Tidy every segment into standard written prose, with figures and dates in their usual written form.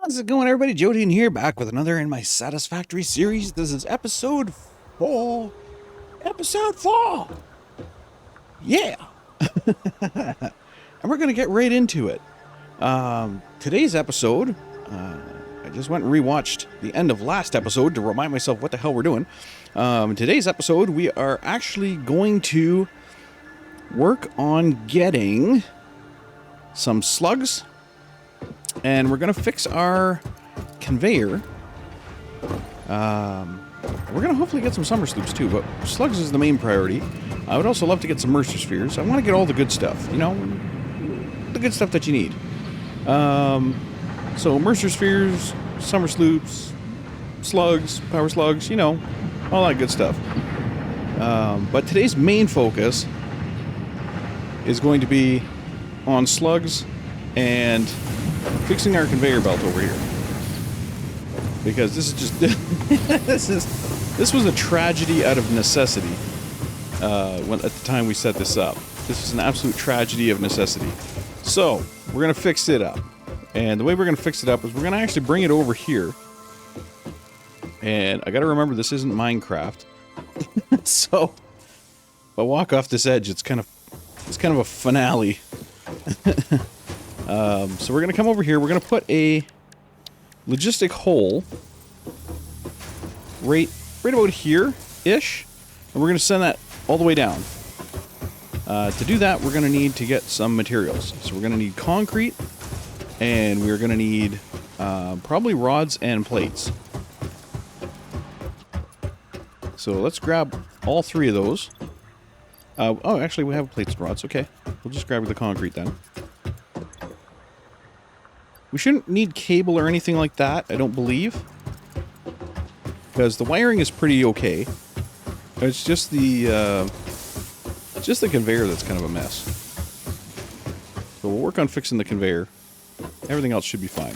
How's it going, everybody? Jody here, back with another in my Satisfactory series. This is episode 4. Episode 4! Yeah! And we're going to get right into it. Today's episode, I just went and rewatched the end of last episode to remind myself what the hell we're doing. Today's episode, we are actually going to work on getting some slugs. And we're going to fix our conveyor. We're going to hopefully get some summer sloops too, but slugs is the main priority. I would also love to get some Mercer spheres. I want to get all the good stuff, you know, the good stuff that you need. So Mercer spheres, summer sloops, slugs, power slugs, you know, all that good stuff. But today's main focus is going to be on slugs and fixing our conveyor belt over here, because this is just this was a tragedy out of necessity. When at the time we set this up, this was an absolute tragedy of necessity. So we're gonna fix it up, and the way we're gonna fix it up is we're gonna actually bring it over here. And I gotta remember, this isn't Minecraft, so if I walk off this edge, it's kind of a finale. So we're going to come over here, we're going to put a logistic hole right about here-ish, and we're going to send that all the way down. To do that, we're going to need to get some materials. So we're going to need concrete, and we're going to need probably rods and plates. So let's grab all three of those. Oh, actually, we have plates and rods. Okay, we'll just grab the concrete then. We shouldn't need cable or anything like that, I don't believe, because the wiring is pretty okay. It's just the conveyor that's kind of a mess. So we'll work on fixing the conveyor. Everything else should be fine.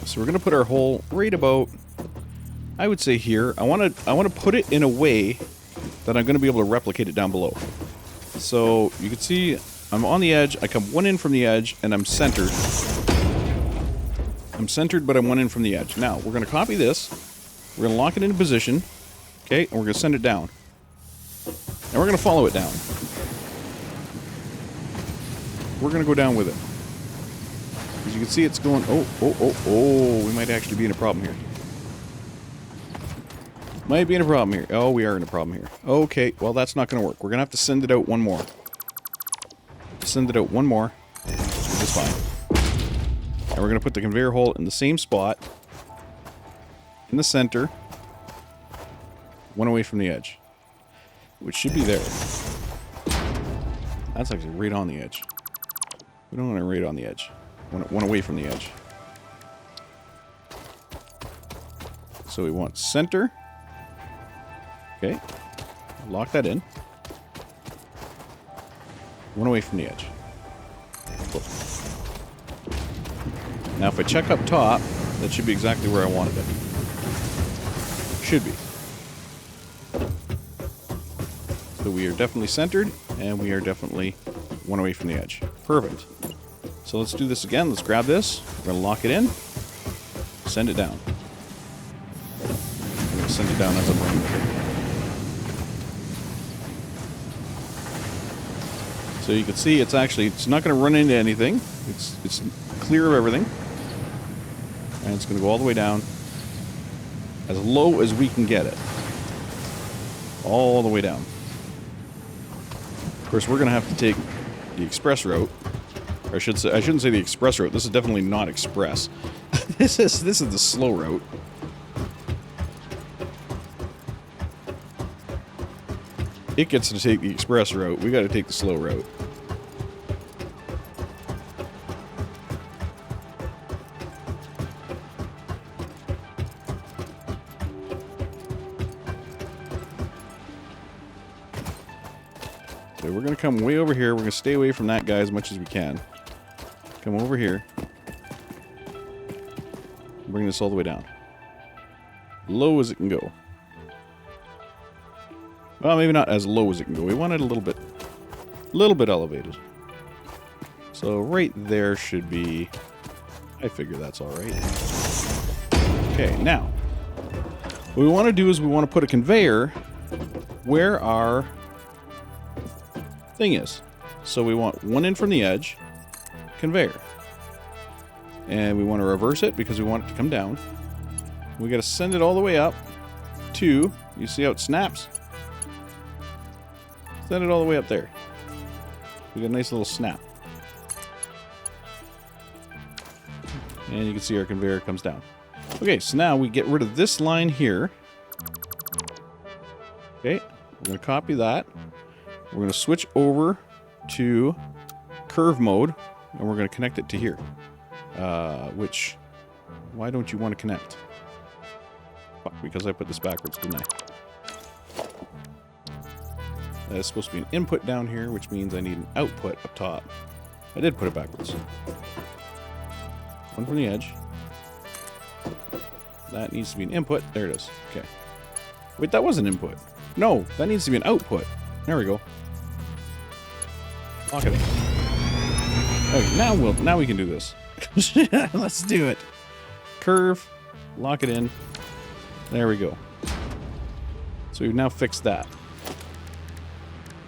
So we're going to put our hole right about, I would say here. I want to put it in a way that I'm going to be able to replicate it down below. So you can see I'm on the edge, I come one in from the edge, and I'm centered. I'm centered, but I'm one in from the edge. Now, we're going to copy this, we're going to lock it into position, okay, and we're going to send it down. And we're going to follow it down. We're going to go down with it. As you can see, it's going, oh, we might actually be in a problem here. Might be in a problem here. Oh, we are in a problem here. Okay, well, that's not going to work. We're going to have to send it out one more. Send it out one more, which is fine. And we're going to put the conveyor hole in the same spot, in the center, one away from the edge, which should be there. That's actually right on the edge. We don't want it right on the edge. One away from the edge. So we want center. Okay, lock that in. One away from the edge. Cool. Now if I check up top, that should be exactly where I wanted it. Should be. So we are definitely centered, and we are definitely one away from the edge. Perfect. So let's do this again. Let's grab this. We're going to lock it in. Send it down. I'm going to send it down as I'm running it. So you can see it's not going to run into anything. It's clear of everything. And it's going to go all the way down as low as we can get it. All the way down. Of course, we're going to have to take the express route. Or I shouldn't say the express route. This is definitely not express. This is the slow route. It gets to take the express route. We got to take the slow route. So we're going to come way over here. We're going to stay away from that guy as much as we can. Come over here. Bring this all the way down. Low as it can go. Well, maybe not as low as it can go. We want it a little bit elevated. So right there should be I figure that's all right. Okay, now, what we want to do is we want to put a conveyor where our thing is. So we want one in from the edge, conveyor. And we want to reverse it because we want it to come down. We got to send it all the way up to, you see how it snaps? Send it all the way up there. We got a nice little snap. And you can see our conveyor comes down. Okay, so now we get rid of this line here. Okay, we're going to copy that. We're going to switch over to curve mode, and we're going to connect it to here. Which, why don't you want to connect? Fuck, because I put this backwards, didn't I? That is supposed to be an input down here, which means I need an output up top. I did put it backwards. One from the edge. That needs to be an input. There it is. Okay. Wait, that was an input. No, that needs to be an output. There we go. Lock it in. Okay, now we can do this. Let's do it. Curve, lock it in. There we go. So we've now fixed that.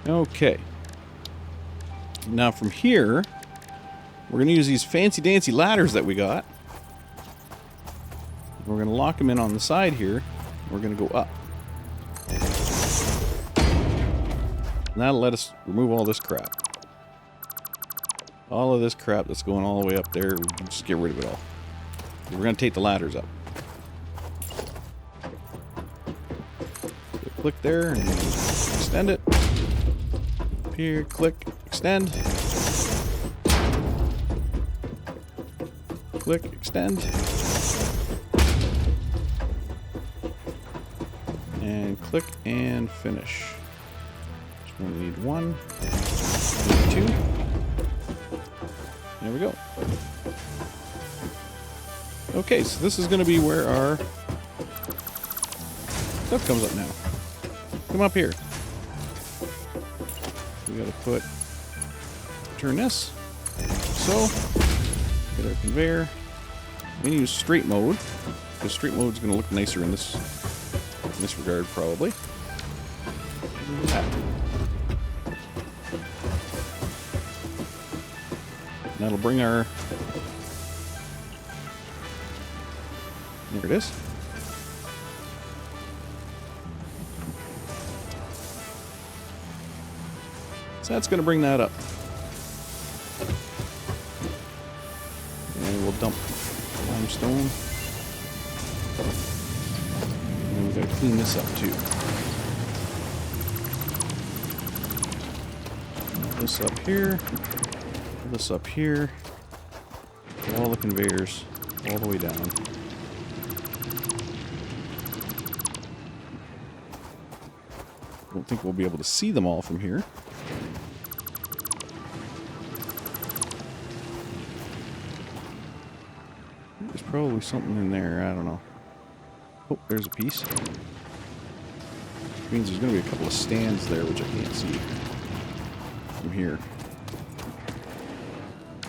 Okay. Now from here, we're going to use these fancy dancy ladders that we got. We're going to lock them in on the side here. We're going to go up. And that'll let us remove all this crap. All of this crap that's going all the way up there, we can just get rid of it all. We're going to take the ladders up. So click there and extend it. Up here, click, extend. Click, extend. And click and finish. We need one, need two. There we go. Okay, so this is going to be where our stuff comes up now. Come up here. We got to turn this. So, get our conveyor. We use straight mode, because straight mode is going to look nicer in this regard, probably. That'll bring our... There it is. So that's going to bring that up. And we'll dump limestone. And we've got to clean this up too. This up here. This up here. All the conveyors all the way down. I don't think we'll be able to see them all from here. There's probably something in there, I don't know. Oh, there's a piece. Which means there's going to be a couple of stands there, which I can't see from here.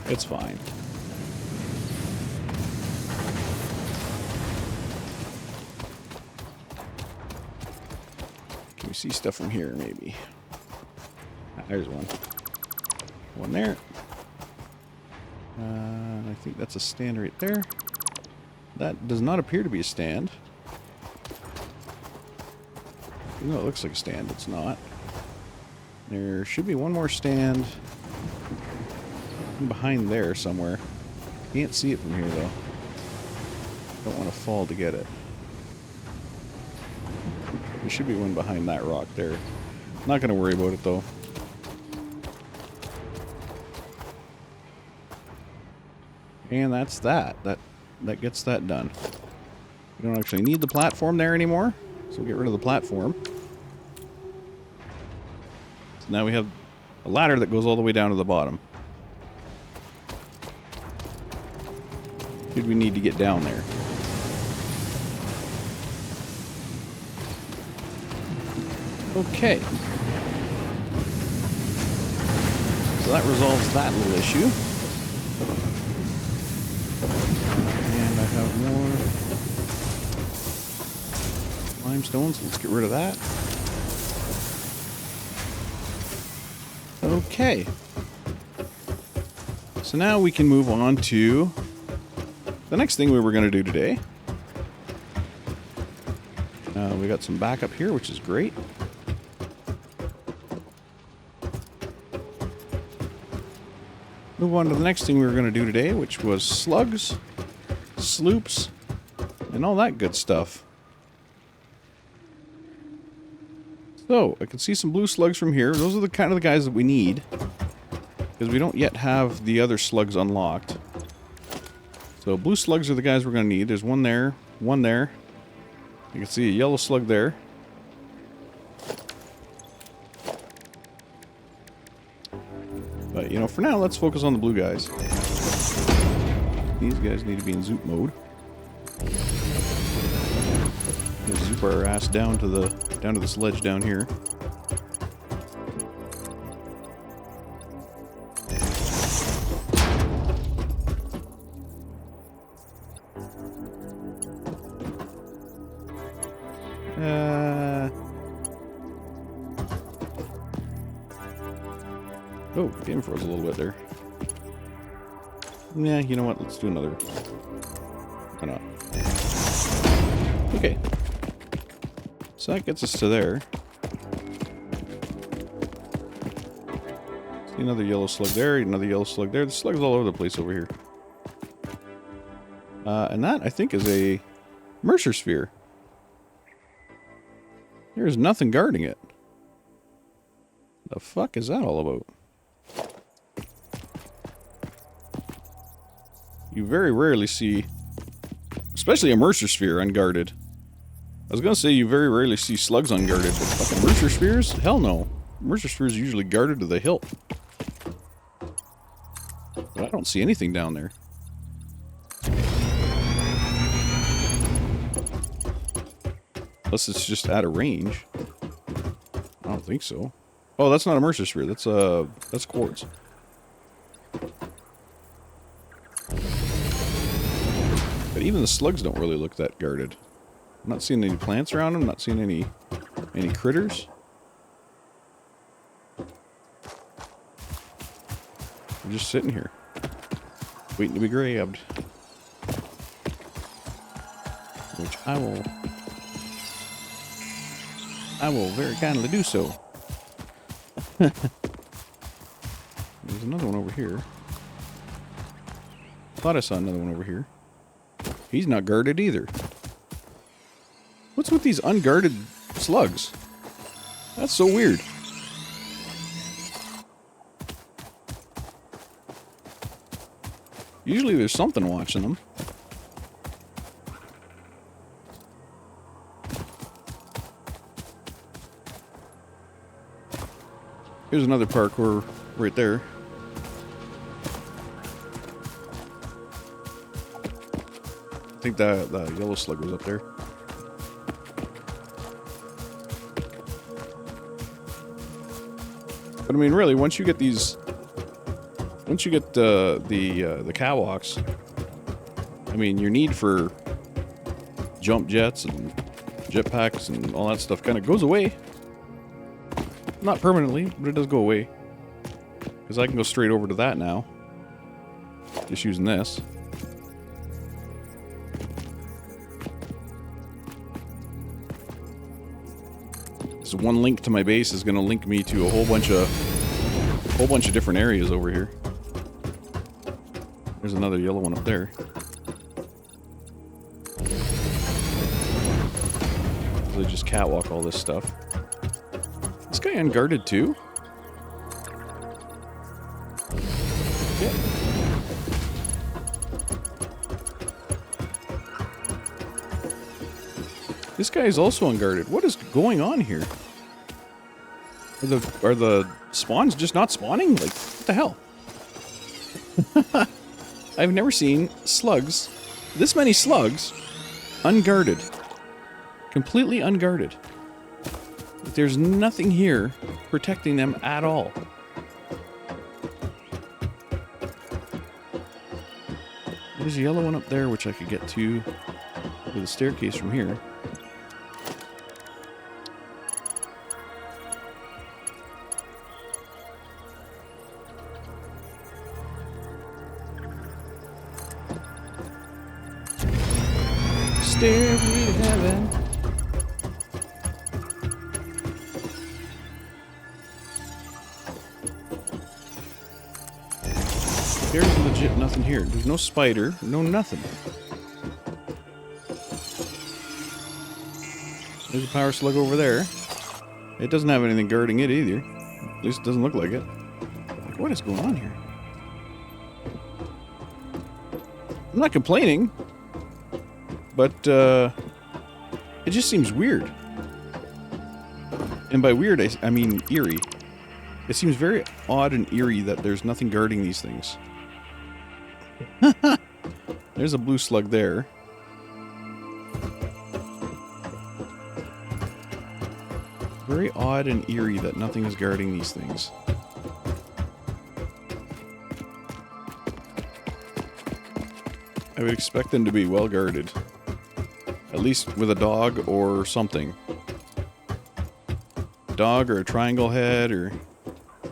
It's fine. Can we see stuff from here, maybe? Ah, there's one. One there. I think that's a stand right there. That does not appear to be a stand. No, it looks like a stand. It's not. There should be one more stand behind there somewhere. Can't see it from here, though. Don't want to fall to get it. There should be one behind that rock there. Not going to worry about it, though. And that's that. That gets that done. We don't actually need the platform there anymore, so we'll get rid of the platform. So now we have a ladder that goes all the way down to the bottom. Did we need to get down there? Okay. So that resolves that little issue. limestone, so let's get rid of that. Okay. So now we can move on to the next thing we were going to do today. We got some backup here, which is great. Move on to the next thing we were going to do today, which was slugs, sloops, and all that good stuff. So, I can see some blue slugs from here. Those are the kind of the guys that we need, because we don't yet have the other slugs unlocked. So, blue slugs are the guys we're going to need. There's one there, one there. You can see a yellow slug there. But, you know, for now, let's focus on the blue guys. These guys need to be in zoop mode. We'll zoop our ass down to the sledge down here. Oh, game froze a little bit there. Yeah, you know what? Let's do another. Why not? Okay. So that gets us to there. See another yellow slug there, another yellow slug there. The slugs all over the place over here. And that, I think, is a Mercer sphere. There's nothing guarding it. The fuck is that all about? You very rarely see, especially a Mercer sphere, unguarded. I was gonna say you very rarely see slugs unguarded, but fucking Mercer spheres? Hell no. Mercer spheres are usually guarded to the hilt. But I don't see anything down there. Unless it's just out of range. I don't think so. Oh, that's not a Mercer sphere. That's quartz. But even the slugs don't really look that guarded. I'm not seeing any plants around them. Not seeing any critters. They're just sitting here, waiting to be grabbed. Which I will very kindly do so. There's another one over here. Thought I saw another one over here. He's not guarded either. What's with these unguarded slugs? That's so weird. Usually there's something watching them. Here's another parkour right there. I think the yellow slug was up there. But I mean, really, once you get the catwalks, I mean, your need for jump jets and jetpacks and all that stuff kind of goes away. Not permanently, but it does go away. Because I can go straight over to that now. Just using this. So one link to my base is going to link me to a whole bunch of different areas over here. There's another yellow one up there. So they just catwalk all this stuff. This guy unguarded too? Yeah. This guy is also unguarded. What is going on here? Are the spawns just not spawning? Like, what the hell? I've never seen slugs, this many slugs, unguarded. Completely unguarded. There's nothing here protecting them at all. There's a yellow one up there, which I could get to with a staircase from here. Stairway to heaven. There's legit nothing here. There's no spider, no nothing. There's a power slug over there. It doesn't have anything guarding it either. At least it doesn't look like it. Like, what is going on here? I'm not complaining, but it just seems weird. And by weird, I mean eerie. It seems very odd and eerie that there's nothing guarding these things. There's a blue slug there. Very odd and eerie that nothing is guarding these things. I would expect them to be well guarded. At least with a dog or something. Dog or a triangle head or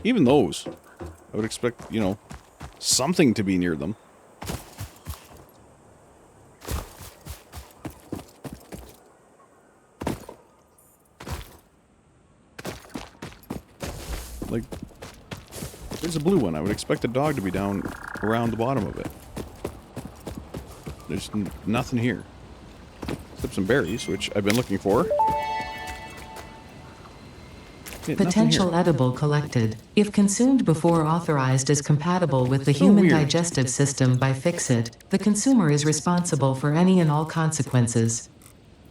even those. I would expect, you know, something to be near them. Like, there's a blue one. I would expect a dog to be down around the bottom of it. There's nothing here. Except some berries, which I've been looking for. Yeah, Potential edible collected. If consumed before authorized is compatible with the human digestive system by Fixit, the consumer is responsible for any and all consequences.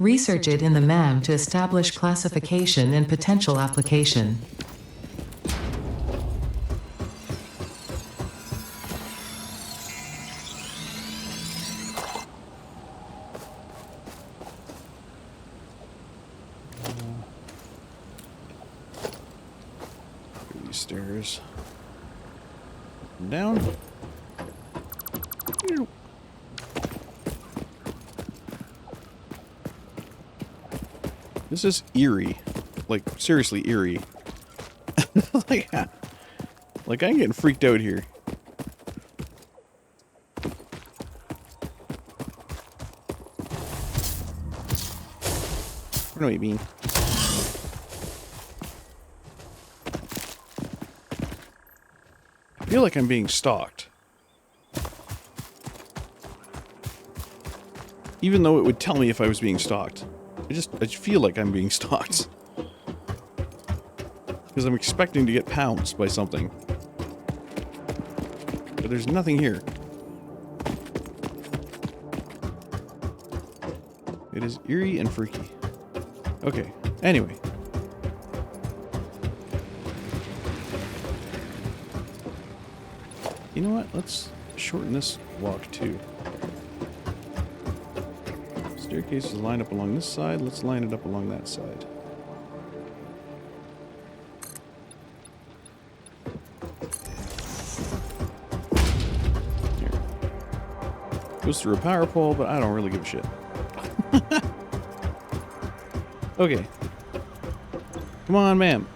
Research it in the MAM to establish classification and potential application. Stairs. Down. This is eerie. Like, seriously eerie. like I'm getting freaked out here. What do you mean? I feel like I'm being stalked. Even though it would tell me if I was being stalked. I just feel like I'm being stalked. Because I'm expecting to get pounced by something. But there's nothing here. It is eerie and freaky. Okay, anyway. You know what? Let's shorten this walk too. Staircase is lined up along this side. Let's line it up along that side. Here. Goes through a power pole, but I don't really give a shit. Okay. Come on, ma'am.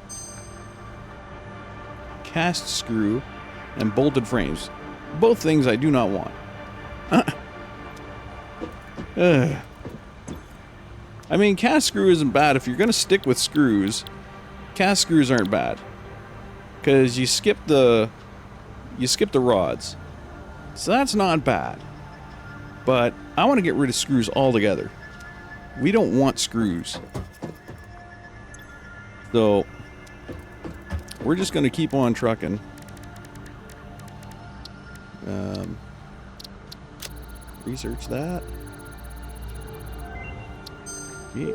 Cast screw and bolted frames. Both things I do not want. I mean, cast screw isn't bad. If you're going to stick with screws, cast screws aren't bad. Because you skip the rods. So that's not bad. But I want to get rid of screws altogether. We don't want screws. So we're just going to keep on trucking. Research that. Yeah.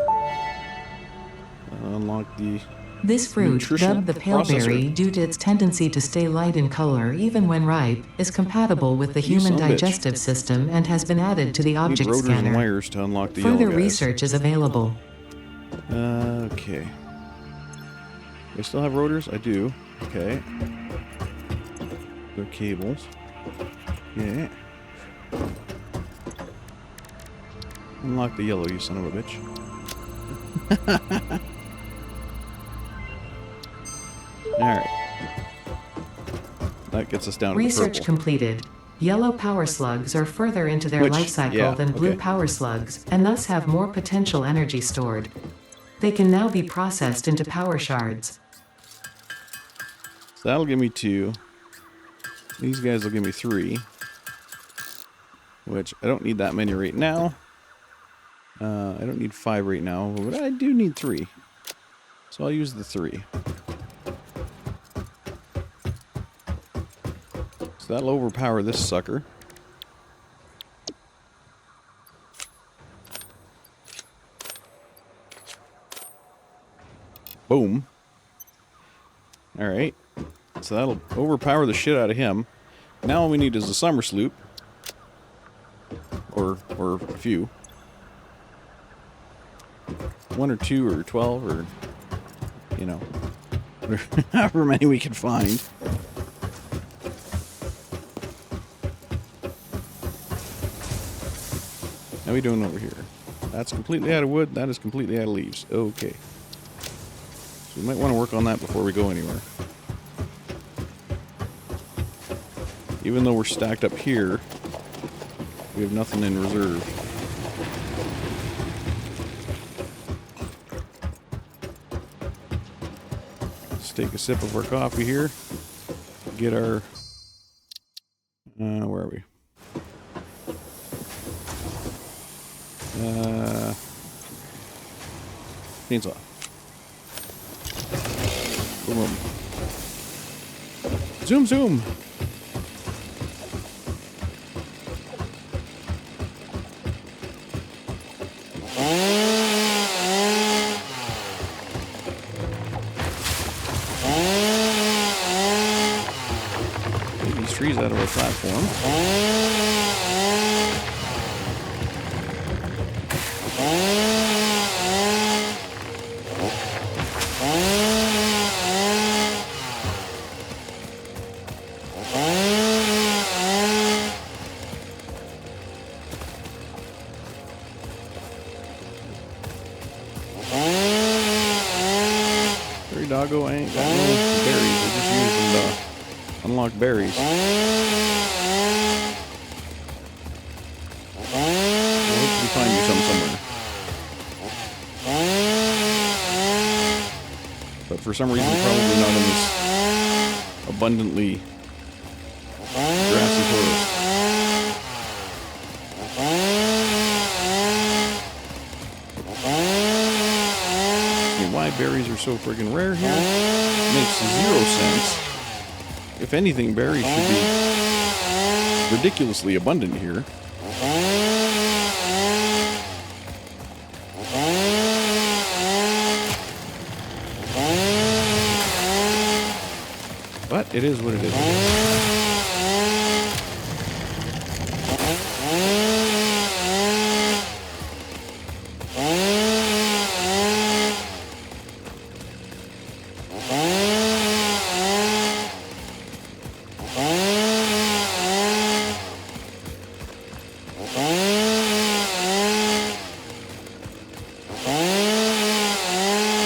Unlock the... This fruit, dubbed the paleberry due to its tendency to stay light in color even when ripe, is compatible with the human digestive system and has been added to the object scanner. And wires to unlock the Further research is available. Okay. Do I still have rotors? I do. Okay. They're cables. Yeah. Unlock the yellow, you son of a bitch. Alright. That gets us down to the purple. Research completed. Yellow power slugs are further into their life cycle than blue power slugs, and thus have more potential energy stored. They can now be processed into power shards. So that'll give me 2. These guys will give me 3. Which, I don't need that many right now. I don't need 5 right now, but I do need 3. So I'll use the 3. So that'll overpower this sucker. Boom. Alright. So that'll overpower the shit out of him. Now all we need is a summer sloop. Or a few. 1 or 2 or 12 or, you know, however many we can find. How are we doing over here? That's completely out of wood. That is completely out of leaves. Okay. So we might want to work on that before we go anywhere. Even though we're stacked up here, we have nothing in reserve. Let's take a sip of our coffee here. Get our... where are we? Chainsaw. Boom, boom. Zoom, zoom! Get these trees out of our platform. Doggo, I ain't got no berries. I just used them to unlock berries. We'll hopefully find you some somewhere. But for some reason, probably not in this abundantly grassy forest. Why berries are so friggin' rare here makes 0 sense. If anything, berries should be ridiculously abundant here. But it is what it is.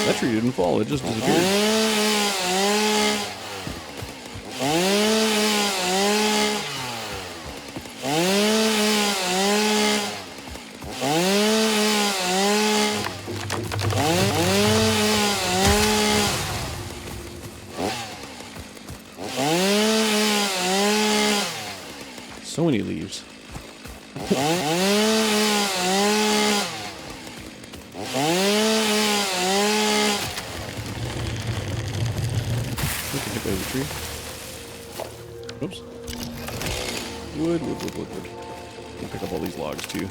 That tree didn't fall, it just disappeared. So many leaves. Hit by the tree. Oops. Wood. I'll pick up all these logs too.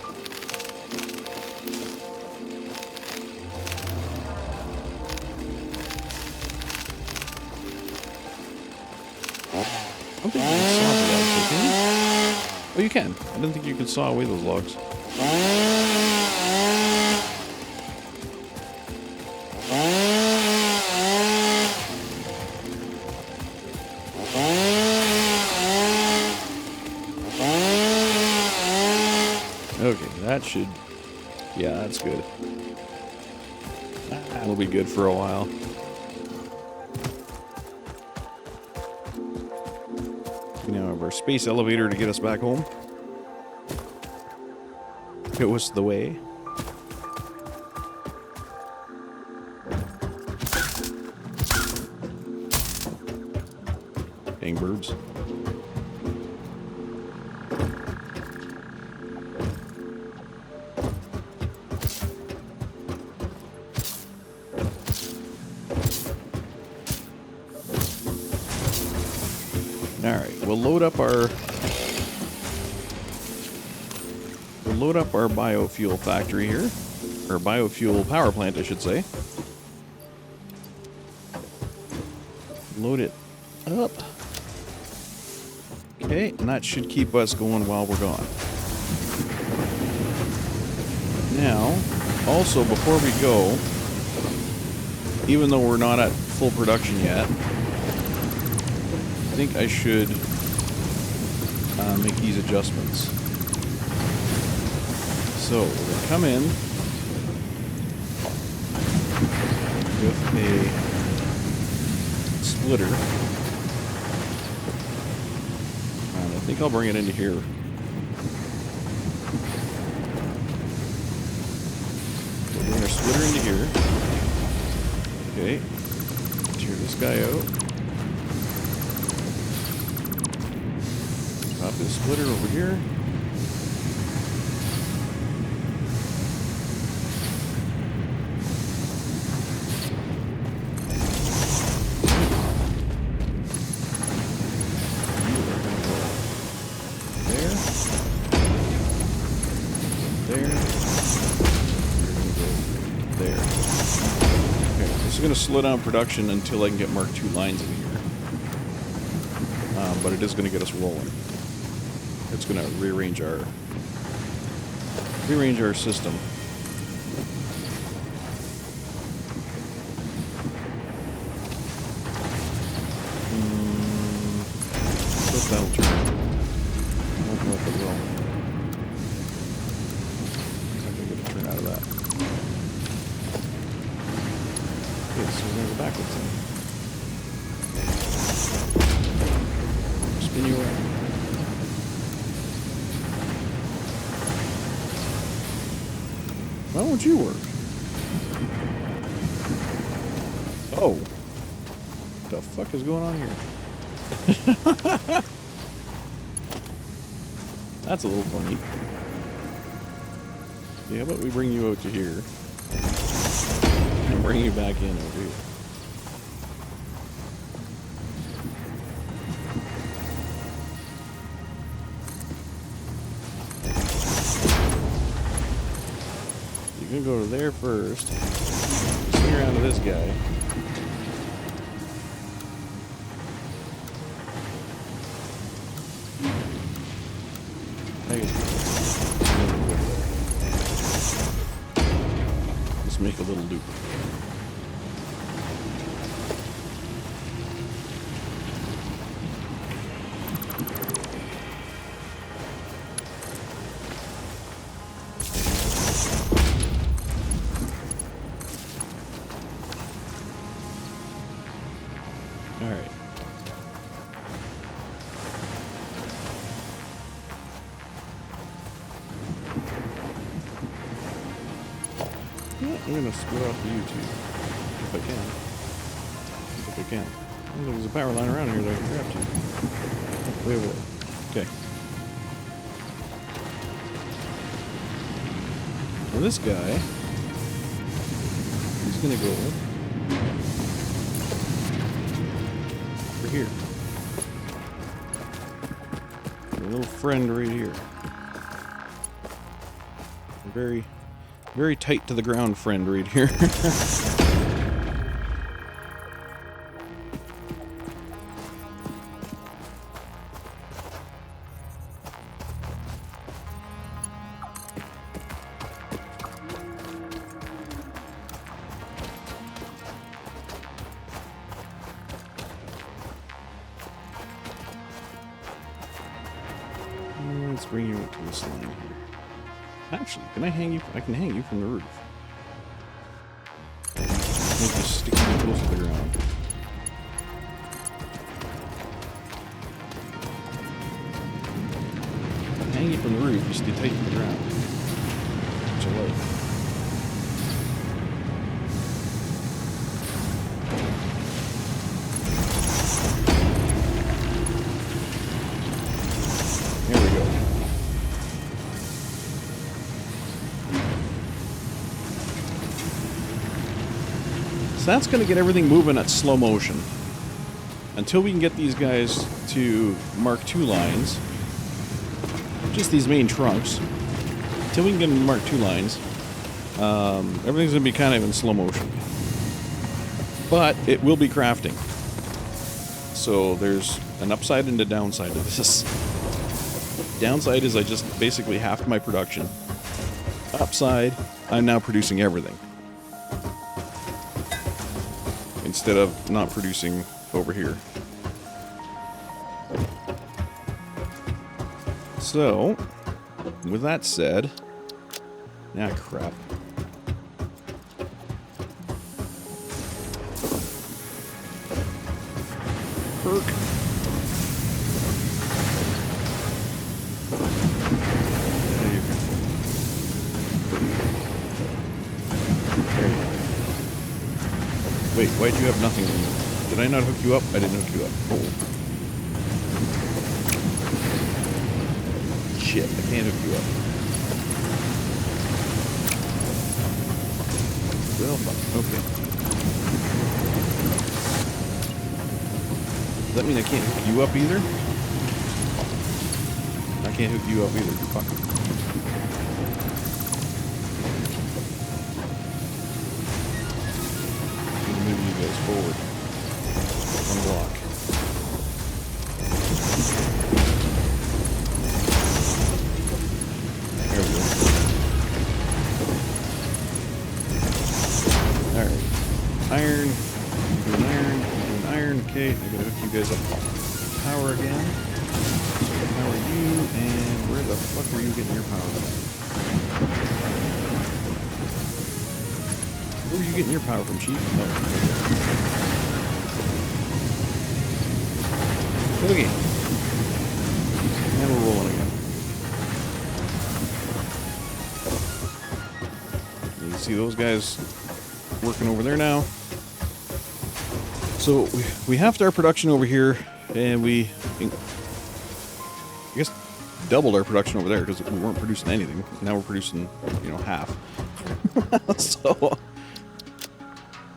I don't think you can saw the logs, so can you? Oh, you can. I didn't think you could saw away those logs. Okay, that should... Yeah, that's good. That'll be good for a while. Now of our space elevator to get us back home. It was the way. Dang birds. Alright, we'll load up our biofuel factory here. Or biofuel power plant, I should say. Load it up. Okay, and that should keep us going while we're gone. Now, also before we go, even though we're not at full production yet, I think I should make these adjustments. So, we're going to come in with a splitter. And I think I'll bring it into here. We'll bring our splitter into here. Okay. Tear this guy out. Pop this splitter over here. Going to slow down production until I can get Mark II lines in here, but it is going to get us rolling. It's going to rearrange our system. Hope that'll turn. I don't know if it will. I'm going to get a turn out of that. Okay, so we're going to go backwards then. Spin you around. Why won't you work? Oh. What the fuck is going on here? That's a little funny. Yeah, how about we bring you out to here? And bring you back in over here. You can go to there first. Swing around to this guy. Let's make a little loop. Alright. I'm gonna split off the YouTube. If I can. If I can. Oh, there's a power line around here that I can grab to. Wait, wait. Okay. Now this guy is gonna go over here. A little friend right here. Very, very tight to the ground friend right here. Let's bring you up to this line here. Actually, can I hang you? I can hang you from the roof. Make you stick you close to the ground. tiny from the roof, you stay tight to the ground. Which I like. There we go. So that's going to get everything moving at slow motion. Until we can get these guys to Mark II lines, just these main trunks, until we can get them to Mark II lines, everything's going to be kind of in slow motion. But it will be crafting. So there's an upside and a downside to this. Downside is I just basically halved my production. Upside, I'm now producing everything. Instead of not producing over here. So, with that said, crap. Perk. Wait, why'd you have nothing? Did I not hook you up? I didn't hook you up. Oh. Shit, I can't hook you up. Well, fuck. Okay. Does that mean I can't hook you up either? I can't hook you up either. Fuck. Move you guys forward. One block. There we go. Alright. Iron. Do an iron. Do an iron. Okay, I'm gonna hook you guys up. Power again. So power you, and where the fuck are you getting your power from? Where are you getting your power from, Chief? Oh. Okay. And we're rolling again. You can see those guys working over there now. So we halved our production over here, and we, I guess, doubled our production over there because we weren't producing anything. Now we're producing, half. So.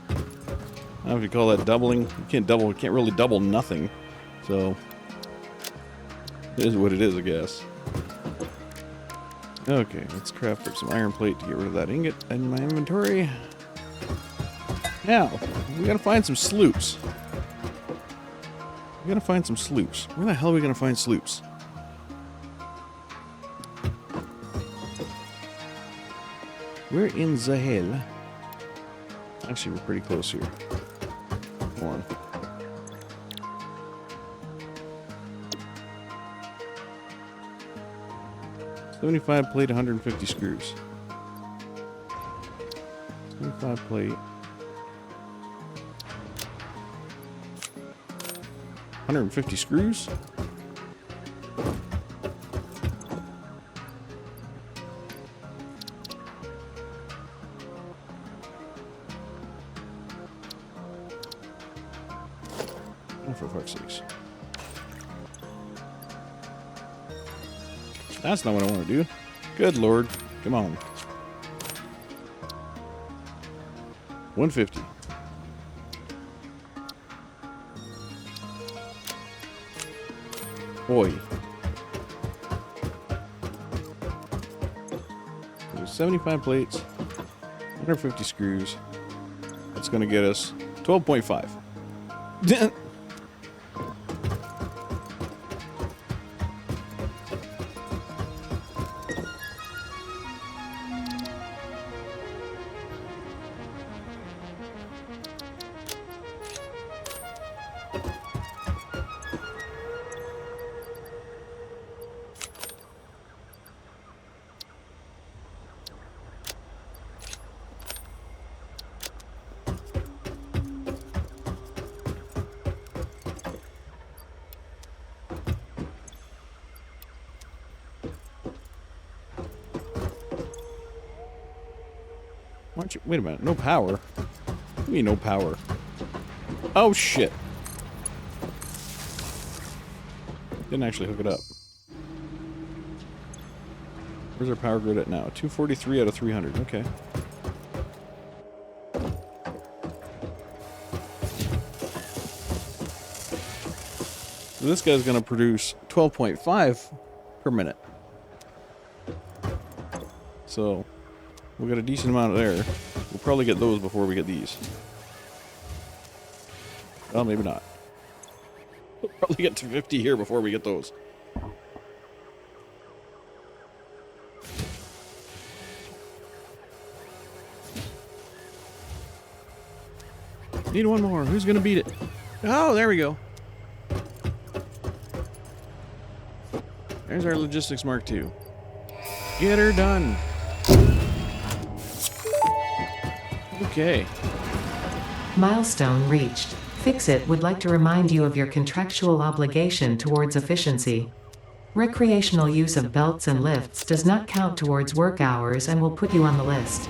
I don't know if you call that doubling. You can't really double nothing. So, it is what it is, I guess. Okay, let's craft up some iron plate to get rid of that ingot in my inventory. Now, we gotta find some sloops. We gotta find some sloops. Where the hell are we gonna find sloops? Where in the hell? Actually, we're pretty close here. One. $75 plate, 150 screws. 75 plate. 150 screws? Oh, for fuck's sakes. That's not what I want to do. Good lord. Come on. 150. Boy. There's 75 plates, 150 screws. That's going to get us 12.5. Why don't you... Wait a minute. No power? What do you mean no power? Oh, shit. Didn't actually hook it up. Where's our power grid at now? 243 out of 300. Okay. So this guy's going to produce 12.5 per minute. So we'll get a decent amount there. We'll probably get those before we get these. Well, maybe not. We'll probably get to 50 here before we get those. Need one more. Who's going to beat it? Oh, there we go. There's our logistics mark II. Get her done. Okay. Milestone reached. Fix-It would like to remind you of your contractual obligation towards efficiency. Recreational use of belts and lifts does not count towards work hours and will put you on the list.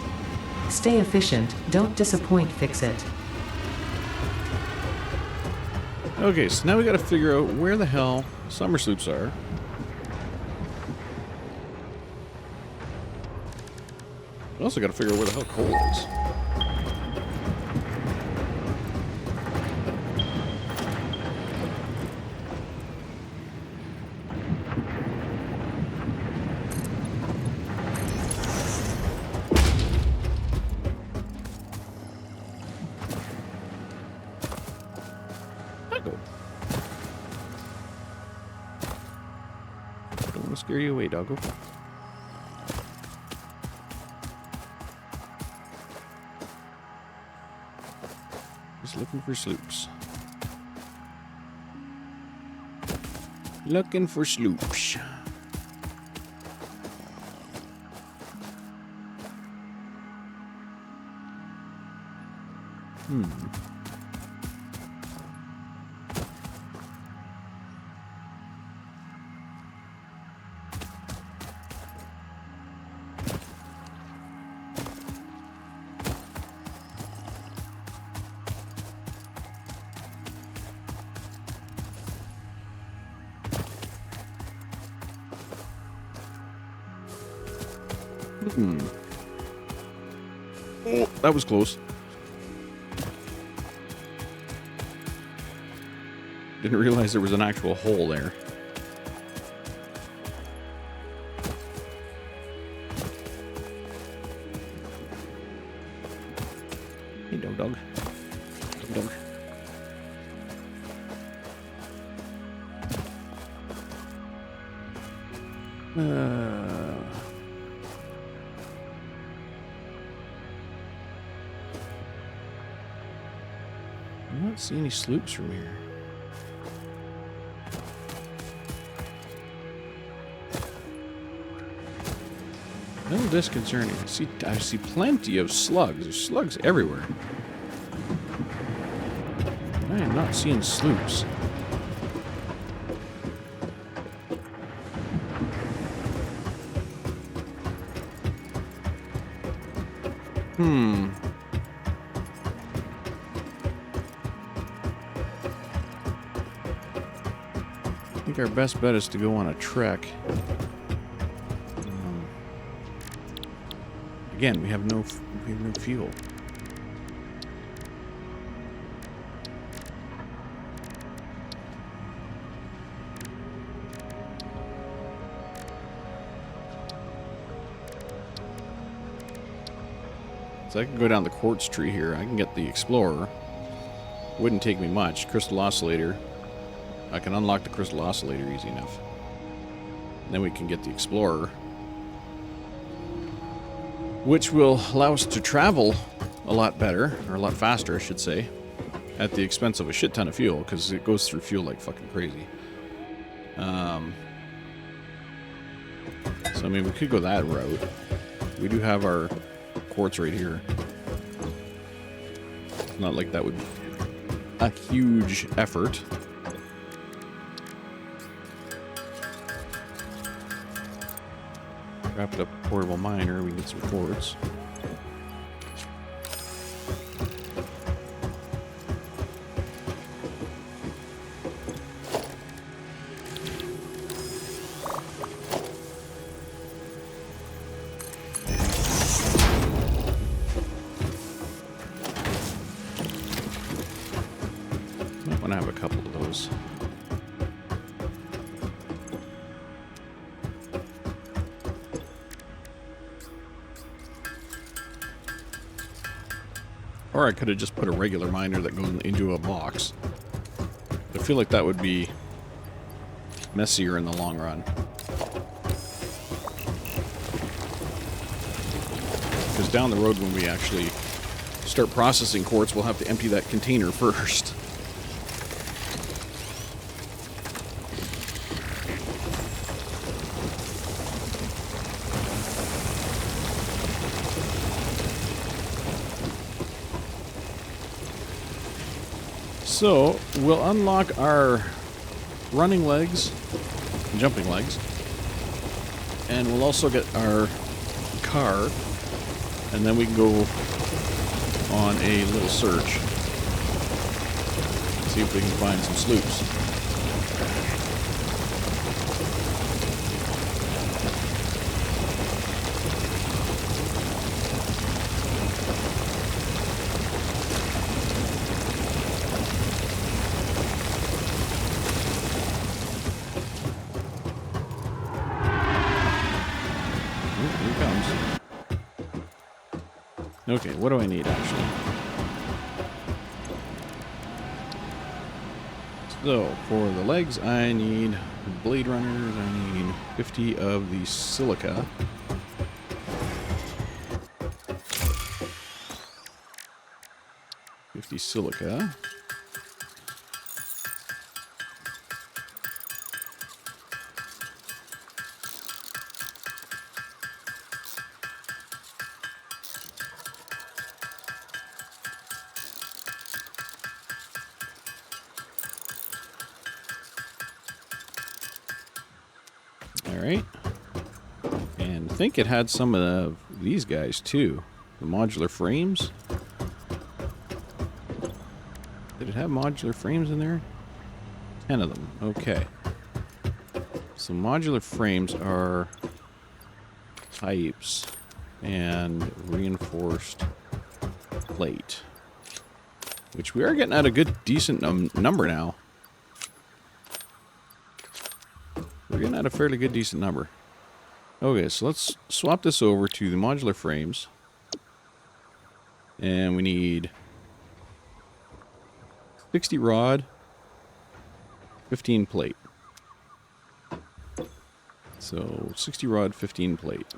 Stay efficient, don't disappoint Fix-It. Okay, so now we gotta figure out where the hell summer sloops are. We also gotta figure out where the hell coal is. Don't want to scare you away, doggo. Just looking for sloops. Looking for sloops. Oh, that was close. Didn't realize there was an actual hole there. Hey, dog. Dog. I don't see any sloops from here. A little disconcerting. I see plenty of slugs. There's slugs everywhere. I am not seeing sloops. I think our best bet is to go on a trek. Again, we have no fuel. So I can go down the quartz tree here. I can get the Explorer. Wouldn't take me much. Crystal Oscillator. I can unlock the Crystal Oscillator easy enough. And then we can get the Explorer, which will allow us to travel a lot better, or a lot faster, I should say, at the expense of a shit ton of fuel, because it goes through fuel like fucking crazy. So, I mean, we could go that route. We do have our quartz right here. It's not like that would be a huge effort. Wrap it up portable miner, we need some quartz. gonna have a couple of those. Or I could have just put a regular miner that goes into a box. I feel like that would be messier in the long run. Because down the road when we actually start processing quartz, we'll have to empty that container first. So, we'll unlock our running legs, jumping legs, and we'll also get our car, and then we can go on a little search, see if we can find some sloops. Okay, what do I need, actually? So, for the legs, I need blade runners. I need 50 of the silica. Silica. Alright. And I think it had some of these guys too. The modular frames. Did it have modular frames in there? 10 of them. Okay. So modular frames are pipes and reinforced plate. Which we are getting at a good, decent number now. We're getting at a fairly good, decent number. Okay, so let's swap this over to the modular frames. And we need 60 rod, 15 plate. So 60 rod, 15 plate.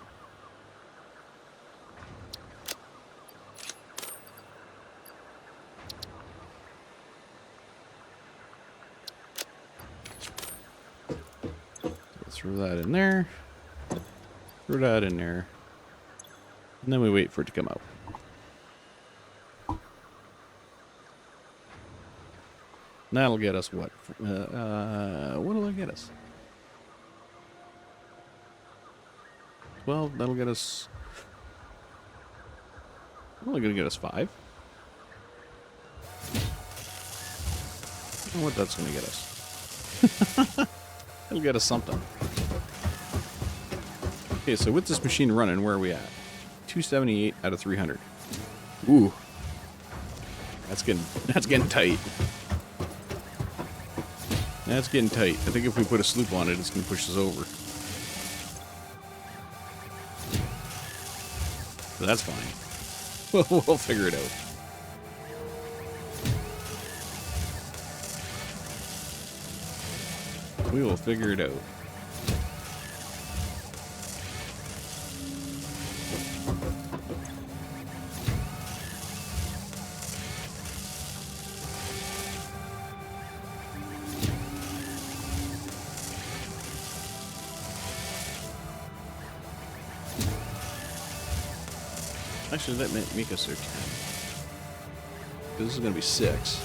Throw that in there. Throw that in there. And then we wait for it to come out. That'll get us what? What'll it get us? 12, that'll get us... Only gonna get us 5. I don't know what that's gonna get us. It'll get us something. Okay, so with this machine running, where are we at? 278 out of 300. Ooh. That's getting tight. That's getting tight. I think if we put a sloop on it, it's going to push us over. But that's fine. We'll figure it out. We will figure it out. Actually, that might make us their 10. This is going to be 6.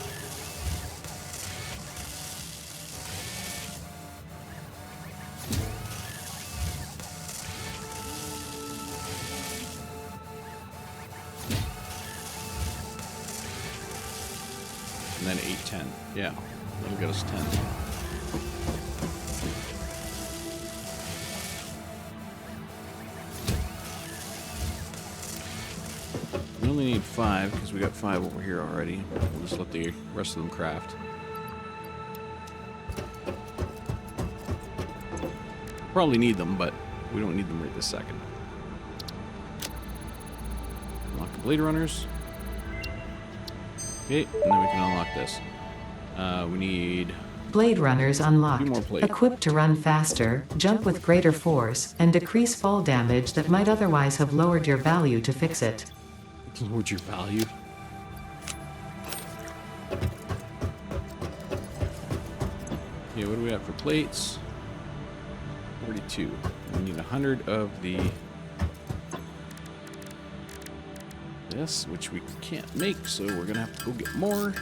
And then 8, 10. Yeah, that'll get us 10. We only need 5 because we got 5 over here already. We'll just let the rest of them craft. Probably need them, but we don't need them right this second. Unlock the blade runners. Okay, and then we can unlock this. We need Blade runners 2 unlocked. more blade. Equipped to run faster, jump with greater force, and decrease fall damage that might otherwise have lowered your value to fix it. Lowered your value. Okay, what do we have for plates? 42. We need 100 of the this, which we can't make, so we're gonna have to go get more.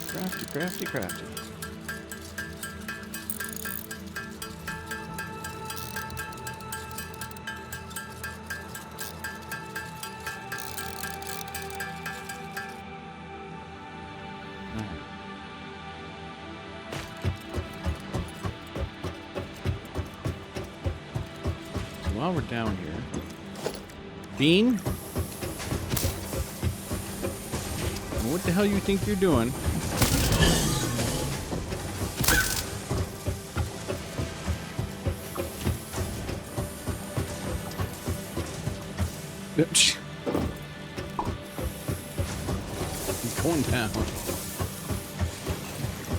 Crafty, crafty, crafty. So while we're down here, Bean, what the hell you think you're doing? He's going down.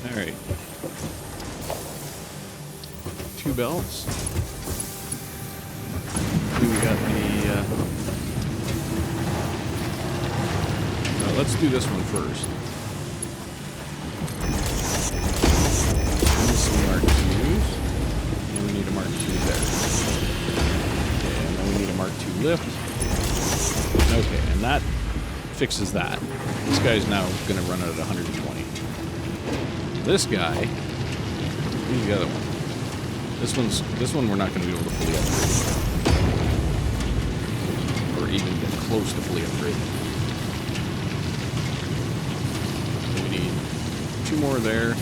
Alright. 2 belts. We got the let's do this one first. And some Mark IIs. And we need a Mark II there. Okay, and then we need a Mark II lift. Okay, and that fixes that. This guy's now going to run out at 120. This guy, who's the other one? This one we're not going to be able to fully upgrade. Or even get close to fully upgraded. So we need 2 more there.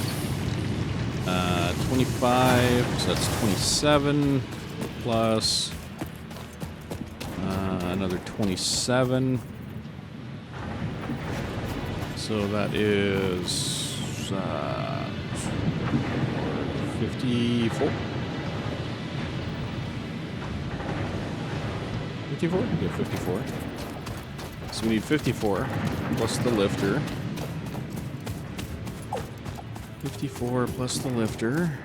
25, so that's 27 plus another 27. So that is 54. 54? Yeah, 54. So we need 54 plus the lifter. 54 plus the lifter.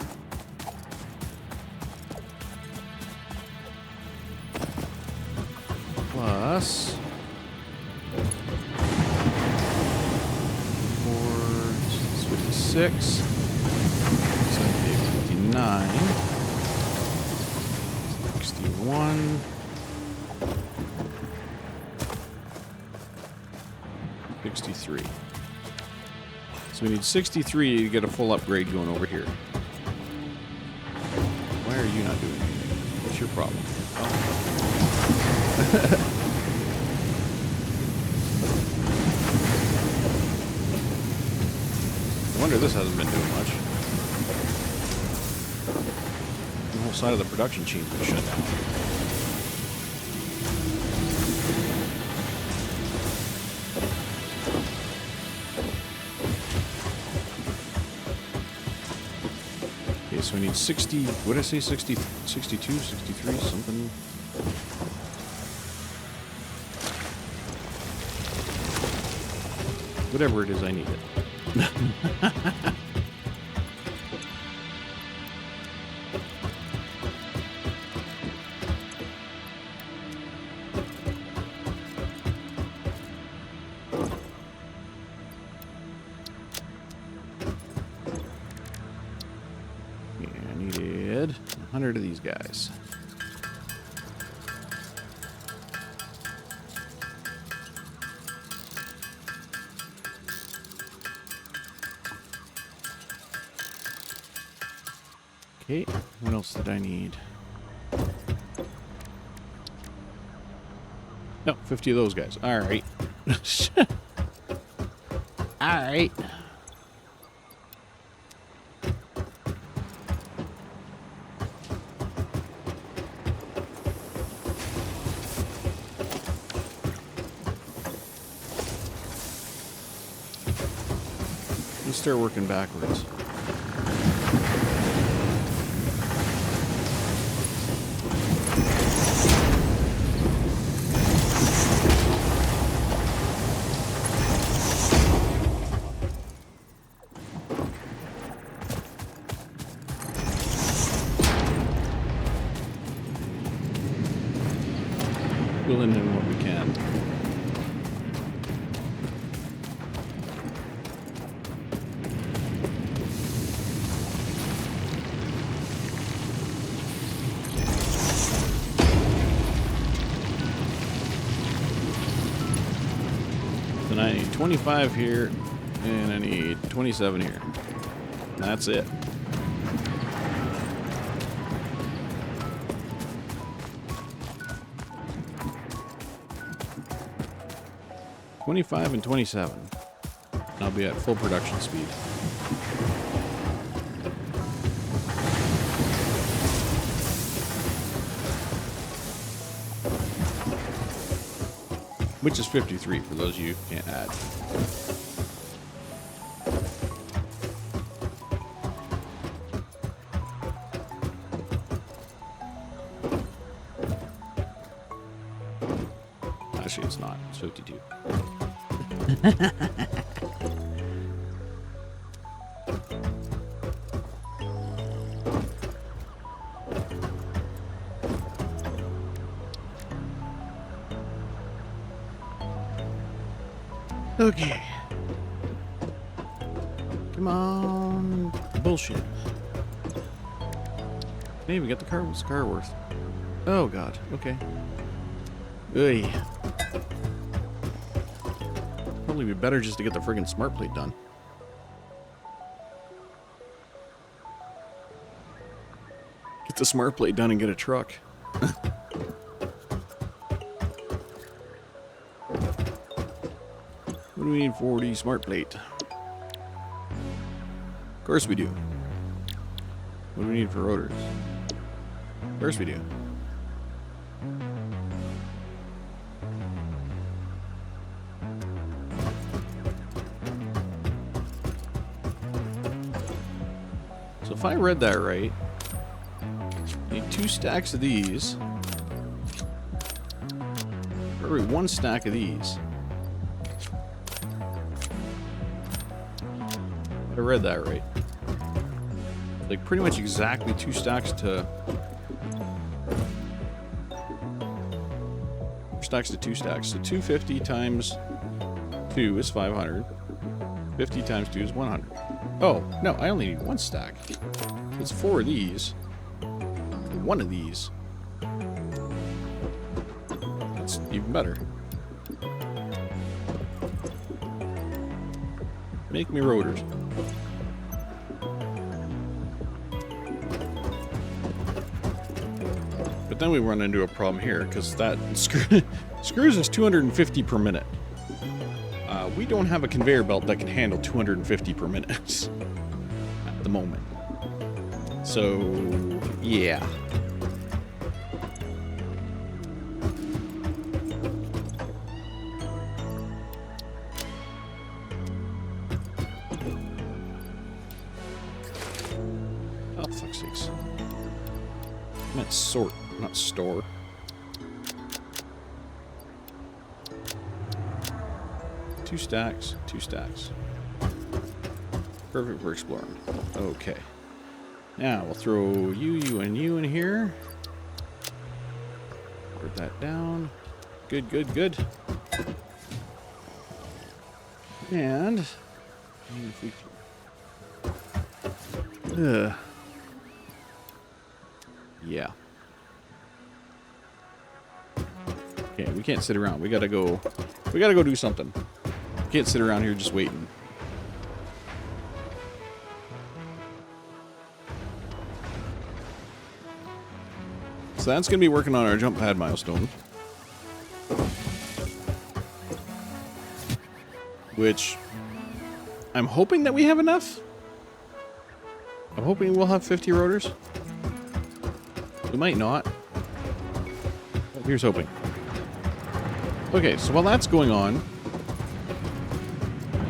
Plus 56, 59, 61, 63. So we need 63 to get a full upgrade going over here. Why are you not doing anything? What's your problem? Oh. I wonder this hasn't been doing much. The whole side of the production chain's been shut down. Okay, so we need 60, what did I say, 60, 62, 63, something. Whatever it is, I need it. I needed 100 of these guys. Okay, what else did I need? No, 50 of those guys. All right. All right. Let's start working backwards. Filling in what we can. Then I need 25 here, and I need 27 here. That's it. $25 and $27. I'll be at full production speed. Which is 53 for those of you who can't add. Actually, it's not. It's 52. Okay. Come on. Bullshit. Hey, we got the car. What's the car worth? Oh, God. Okay. Ugh. Probably be better just to get the friggin' smart plate done. Get the smart plate done and get a truck. What do we need for the smart plate? Of course we do. What do we need for rotors? Of course we do. So if I read that right, I need 2 stacks of these. For every 1 stack of these. I read that right. Like pretty much exactly 2 stacks to 4 stacks to 2 stacks. So 250 times 2 is 500. 50 times 2 is 100. Oh, no, I only need 1 stack. It's 4 of these. 1 of these. That's even better. Make me rotors. But then we run into a problem here, because that screws is 250 per minute. We don't have a conveyor belt that can handle 250 per minute at the moment. So, yeah. Oh, fuck's sakes. I meant sort, not store. Two stacks. Perfect for exploring. Okay. Now we'll throw you, and you in here. Put that down. Good. And if we yeah. Okay, we can't sit around. We gotta go do something. We can't sit around here just waiting. So that's going to be working on our jump pad milestone. Which I'm hoping that we have enough. I'm hoping we'll have 50 rotors. We might not. But here's hoping. Okay, so while that's going on,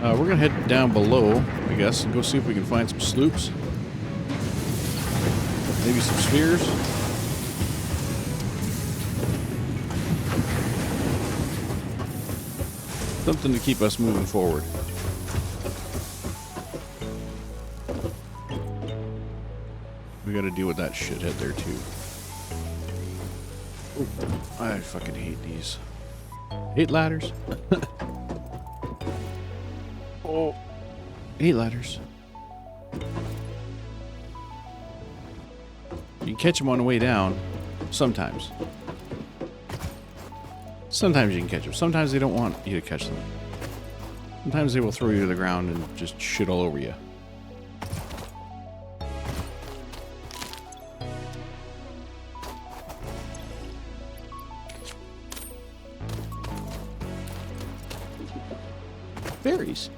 we're going to head down below, I guess, and go see if we can find some sloops. Maybe some spheres. Something to keep us moving forward. We gotta deal with that shithead there too. Oh, I fucking hate these. Hate ladders. Oh, hate ladders. You can catch them on the way down. Sometimes. Sometimes you can catch them. Sometimes they don't want you to catch them. Sometimes they will throw you to the ground and just shit all over you. Berries.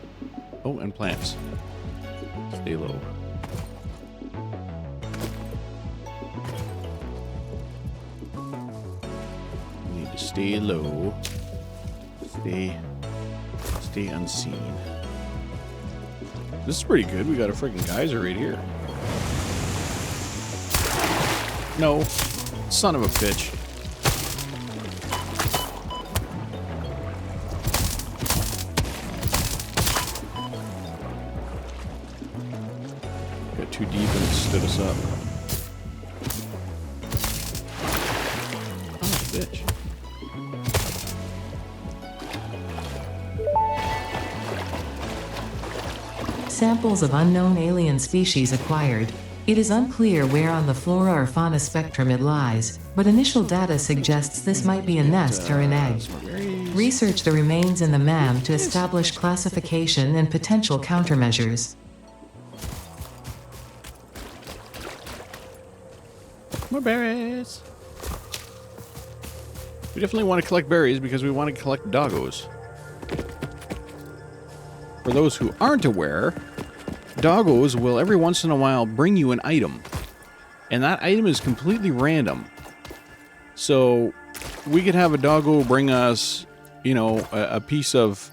Oh, and plants. Stay low. Need to stay low. Stay unseen. This is pretty good. We got a freaking geyser right here. No. Son of a bitch. Got too deep and it stood us up. Oh, bitch. Samples of unknown alien species acquired. It is unclear where on the flora or fauna spectrum it lies, but initial data suggests this might be a nest or an egg. Research the remains in the MAM to establish classification and potential countermeasures. More berries. We definitely want to collect berries because we want to collect doggos. For those who aren't aware, doggos will every once in a while bring you an item. And that item is completely random. So we could have a doggo bring us, you know, a piece of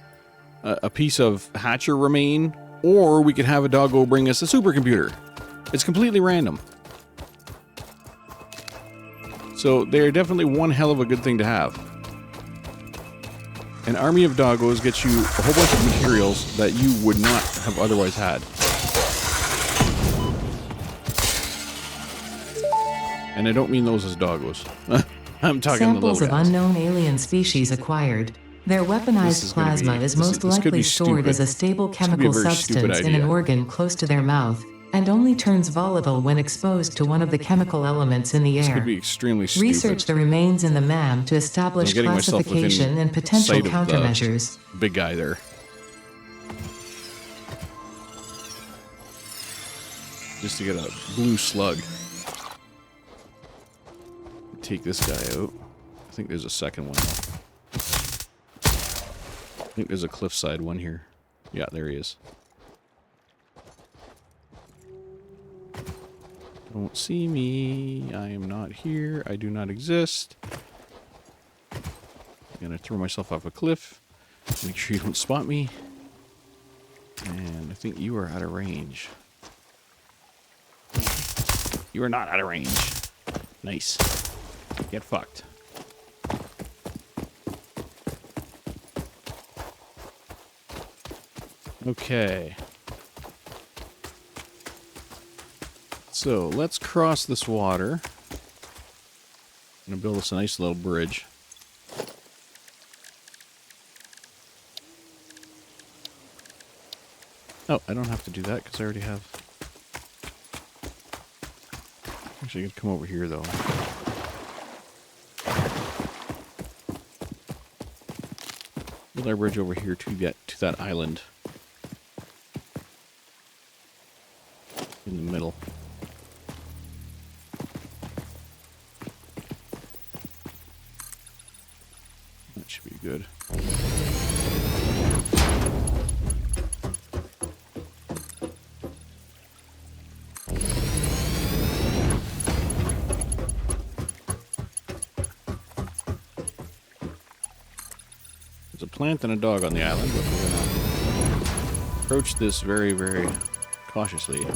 hatcher remain, or we could have a doggo bring us a supercomputer. It's completely random. So they're definitely one hell of a good thing to have. An army of doggos gets you a whole bunch of materials that you would not have otherwise had. And I don't mean those as doggos. I'm talking Samples the little guys. of unknown alien species acquired. Their weaponized plasma is most likely stored as a stable chemical substance in an organ close to their mouth, and only turns volatile when exposed to one of the chemical elements in the air. This could be extremely stupid. Research the remains in the MAM to establish classification and potential countermeasures. Big guy there. Just to get a blue slug. Take this guy out. I think there's a second one. I think there's a cliffside one here. Yeah, there he is. Don't see me. I am not here. I do not exist. I'm gonna throw myself off a cliff. Make sure you don't spot me. And I think you are out of range. You are not out of range. Nice. Get fucked. Okay. So, let's cross this water. I'm gonna build us a nice little bridge. Oh, I don't have to do that because I already have... Actually, I could come over here, though. Build our bridge over here to get to that island. In the middle. good. There's a plant and a dog on the island, but we're gonna approach this very, very cautiously.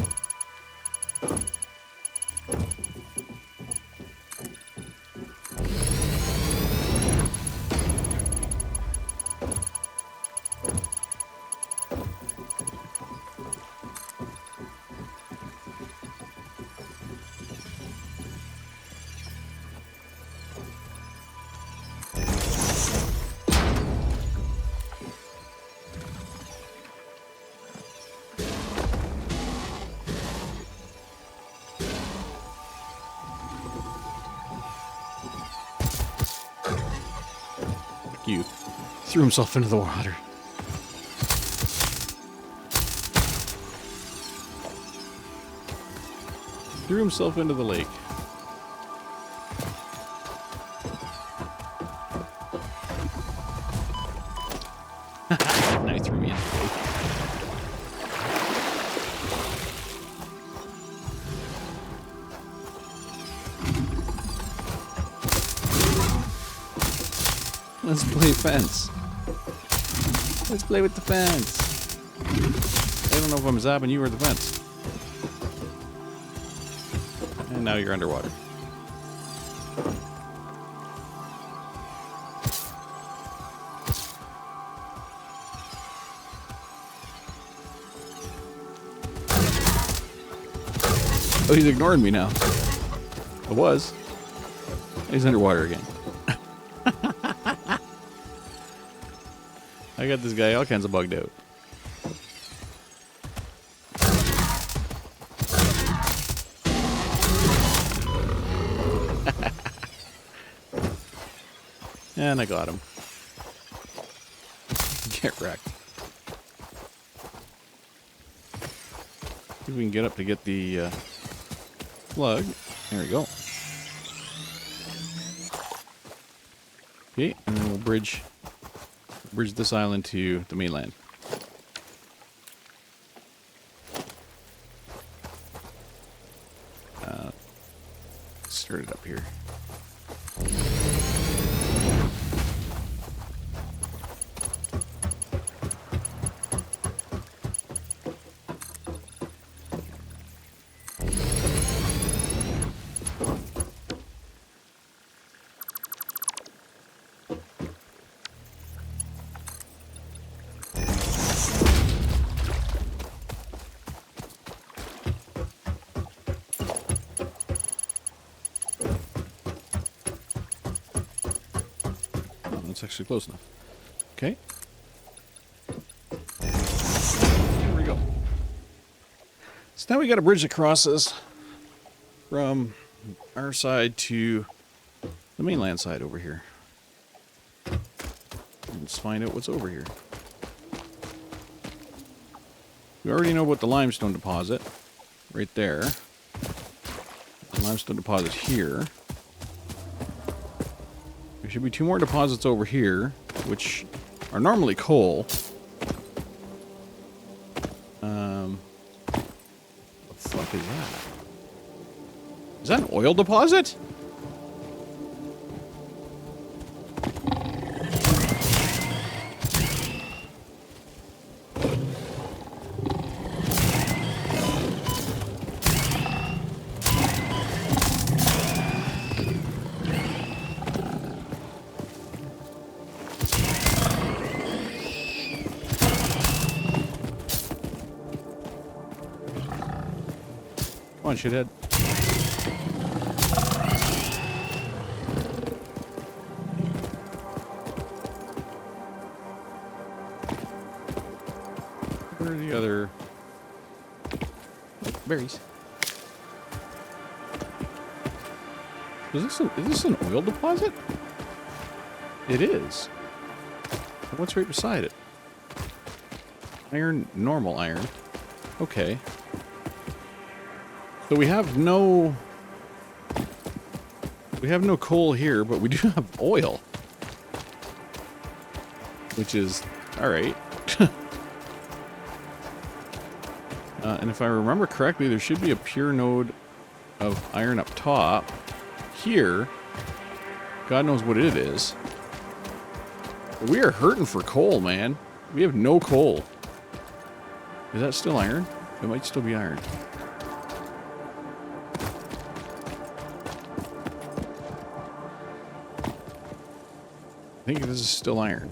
You threw himself into the water. Threw himself into the lake. Now he threw me into the lake. Let's play fence. Let's play with the fence. I don't know if I'm zapping you or the fence. And now you're underwater. Oh, he's ignoring me now. I was. He's underwater again. I got this guy all kinds of bugged out. And I got him. Get wrecked. See if we can get up to get the plug. There we go. Okay, and then we'll bridge this island to the mainland. Start it up here. That's actually close enough. Okay. Here we go. So now we got a bridge that crosses from our side to the mainland side over here. Let's find out what's over here. We already know about the limestone deposit right there. The limestone deposit here. There should be two more deposits over here, which are normally coal. What the fuck is that? Is that an oil deposit? Come on, shithead. Where are the other berries? Is this an oil deposit? It is. What's right beside it? Iron, normal iron. Okay. So we have no coal here, but we do have oil. which is alright. And if I remember correctly, there should be a pure node of iron up top. Here, God knows what it is. But we are hurting for coal, man. We have no coal. Is that still iron? It might still be iron. I think this is still iron.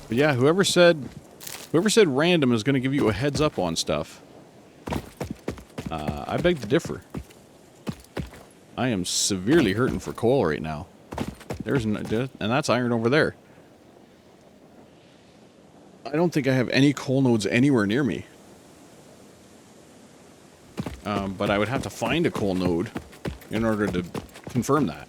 But yeah, whoever said random is going to give you a heads up on stuff, I beg to differ. I am severely hurting for coal right now. And that's iron over there. I don't think I have any coal nodes anywhere near me. But I would have to find a coal node in order to confirm that.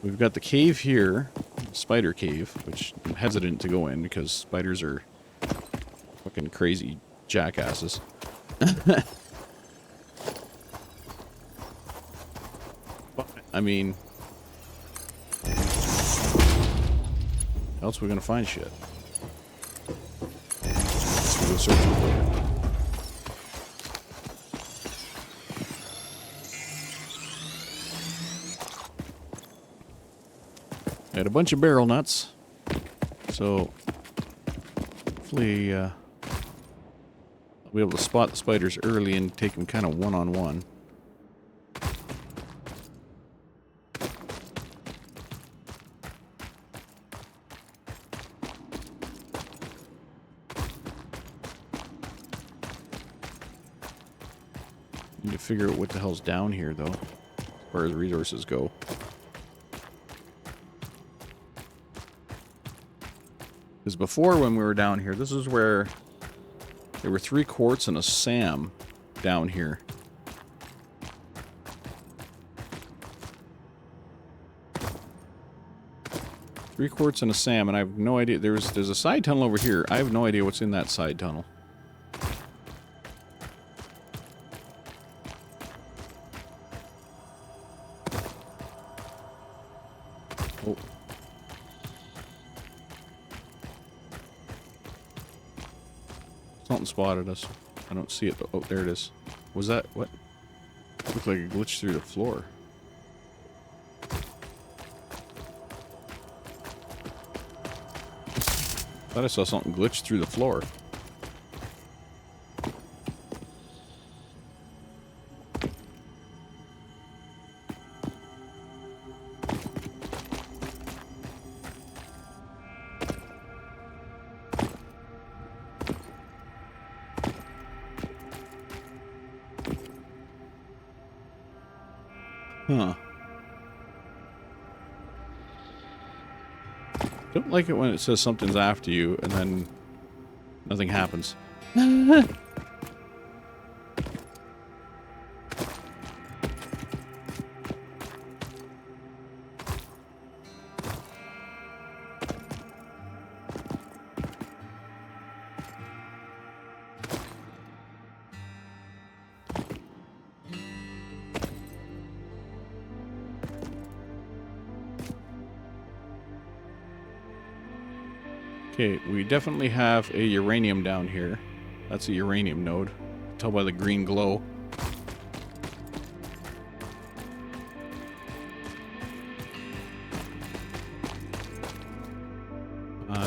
We've got the cave here, spider cave, which I'm hesitant to go in because spiders are fucking crazy jackasses. I mean, how else are we gonna find shit? Let's go searching for it. I had a bunch of barrel nuts, so hopefully I'll be able to spot the spiders early and take them kind of one-on-one. Need to figure out what the hell's down here, though, as far as resources go. Because before, when we were down here, this is where there were 3 quartz and a SAM down here. Three quartz and a SAM, and I have no idea. There's a side tunnel over here. I have no idea what's in that side tunnel. Oh. Something spotted us. I don't see it, but oh, there it is. Was that what? Looked like a glitch through the floor. Thought I saw something glitch through the floor. Huh. Don't like it when it says something's after you and then nothing happens. Okay, we definitely have a uranium down here. That's a uranium node. Tell by the green glow.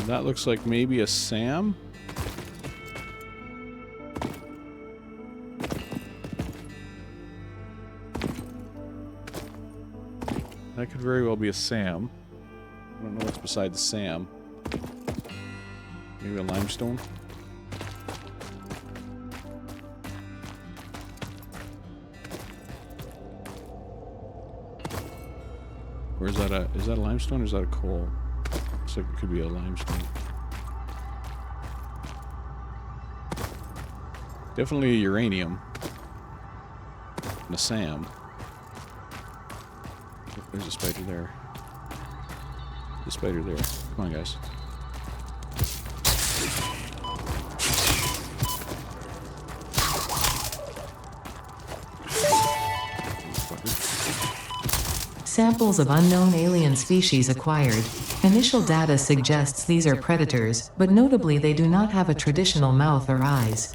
That looks like maybe a SAM. That could very well be a SAM. I don't know what's beside the SAM. Maybe a limestone? Or is that a limestone or is that a coal? Looks like it could be a limestone. Definitely a uranium. And a Sam. There's a spider there. The spider there. Come on, guys. Samples of unknown alien species acquired. Initial data suggests these are predators, but notably they do not have a traditional mouth or eyes.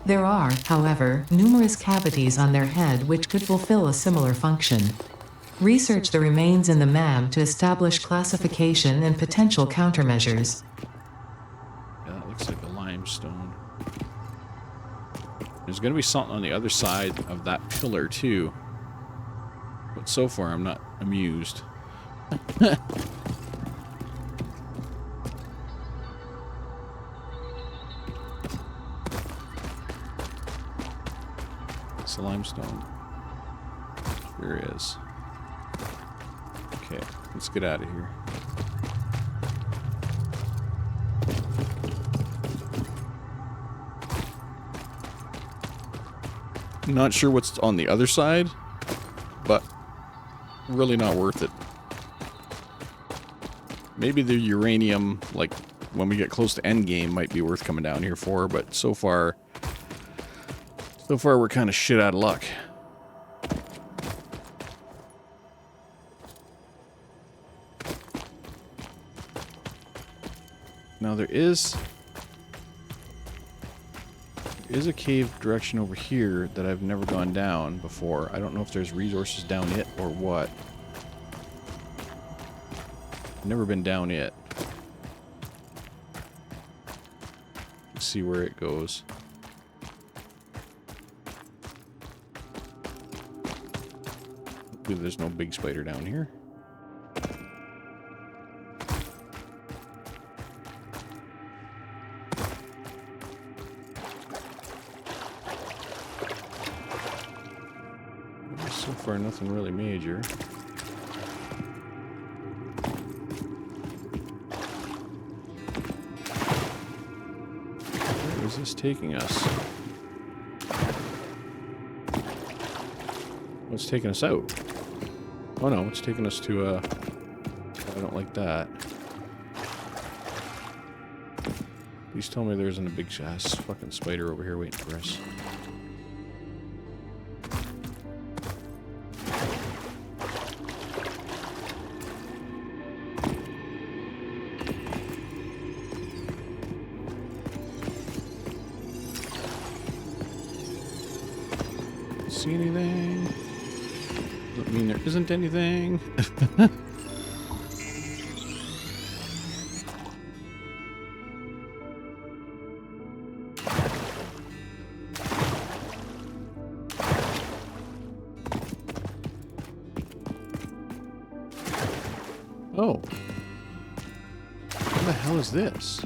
There are, however, numerous cavities on their head which could fulfill a similar function. Research the remains in the MAM to establish classification and potential countermeasures. Yeah, that looks like a limestone. There's going to be something on the other side of that pillar, too. But so far, I'm not amused. It's a limestone. There it is. Okay, let's get out of here. Not sure what's on the other side, but really not worth it. Maybe the uranium, like when we get close to endgame, might be worth coming down here for, but so far we're kind of shit out of luck. Now there is a cave direction over here that I've never gone down before. I don't know if there's resources down it or what. I've never been down it. Let's see where it goes. Hopefully there's no big spider down here. So far, nothing really major. Where is this taking us? Oh, it's taking us out. Oh no, it's taking us to I don't like that. Please tell me there isn't a big ass fucking spider over here waiting for us. See anything? Doesn't mean there isn't anything. Oh. What the hell is this?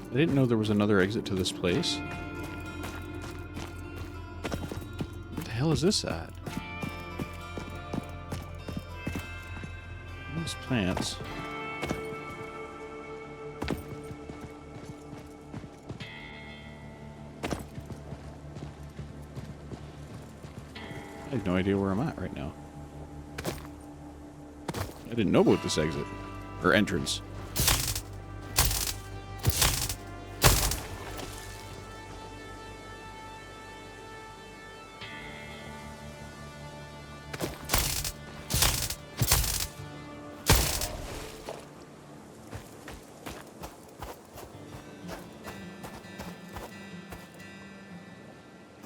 I didn't know there was another exit to this place. What the hell is this at? These plants. I have no idea where I'm at right now. I didn't know about this exit. Or entrance.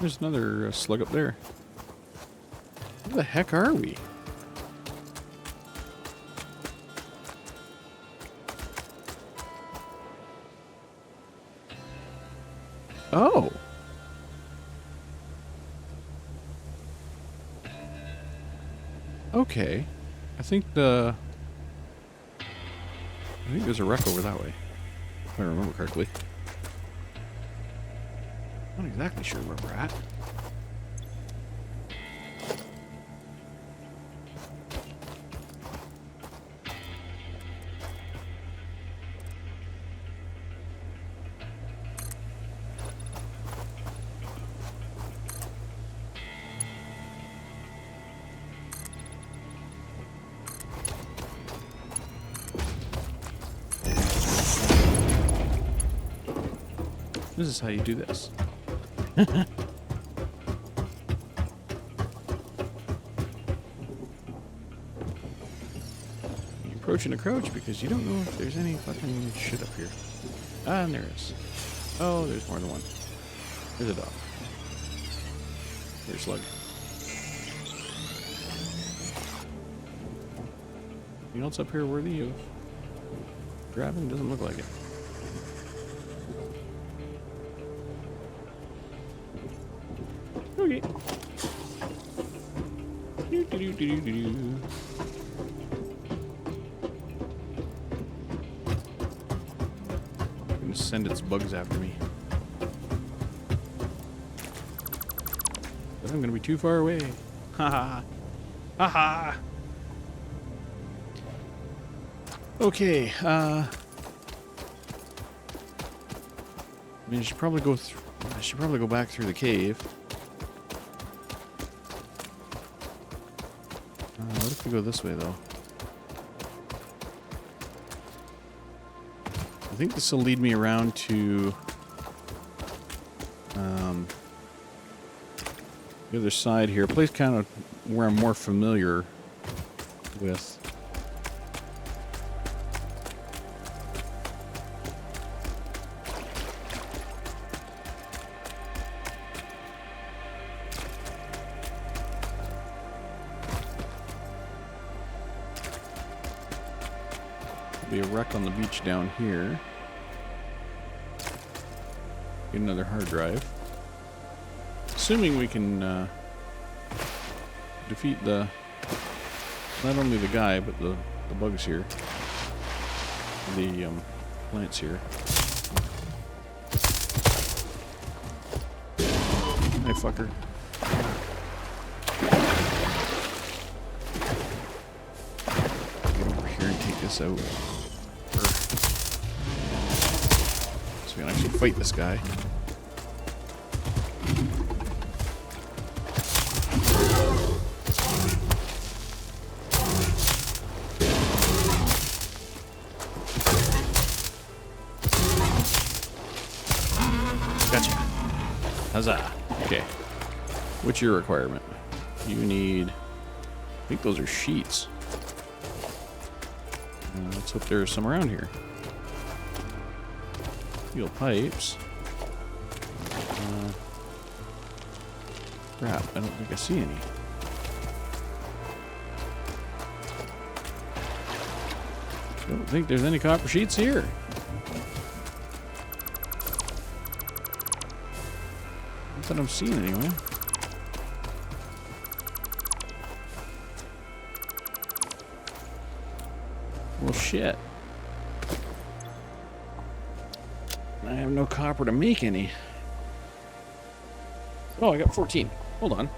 There's another slug up there. Where the heck are we? Oh. Okay. I think there's a wreck over that way. If I remember correctly. Not exactly sure where we're at. This is how you do this. You approach and crouch because you don't know if there's any fucking shit up here. Ah, and there is. Oh, there's more than one. There's a dog. There's a slug. Anything else up here worthy of grabbing? Doesn't look like it. Okay. I'm gonna send its bugs after me. But I'm gonna be too far away. Haha. Haha. Okay, I mean, I should probably go through. I should probably go back through the cave. What if we go this way, though? I think this will lead me around to the other side here. A place kind of where I'm more familiar with. Be a wreck on the beach down here. Get another hard drive. Assuming we can defeat the not only the guy but the bugs here, the plants here. Hey, fucker. Get over here and take this out. So we can actually fight this guy. Gotcha. Huzzah. Okay. What's your requirement? You need... I think those are sheets. Let's hope there's some around here. Steel pipes. Crap, I don't think I see any. Don't think there's any copper sheets here. Not that I'm seeing anyway. Well, shit. I have no copper to make any. Oh, I got 14. Hold on.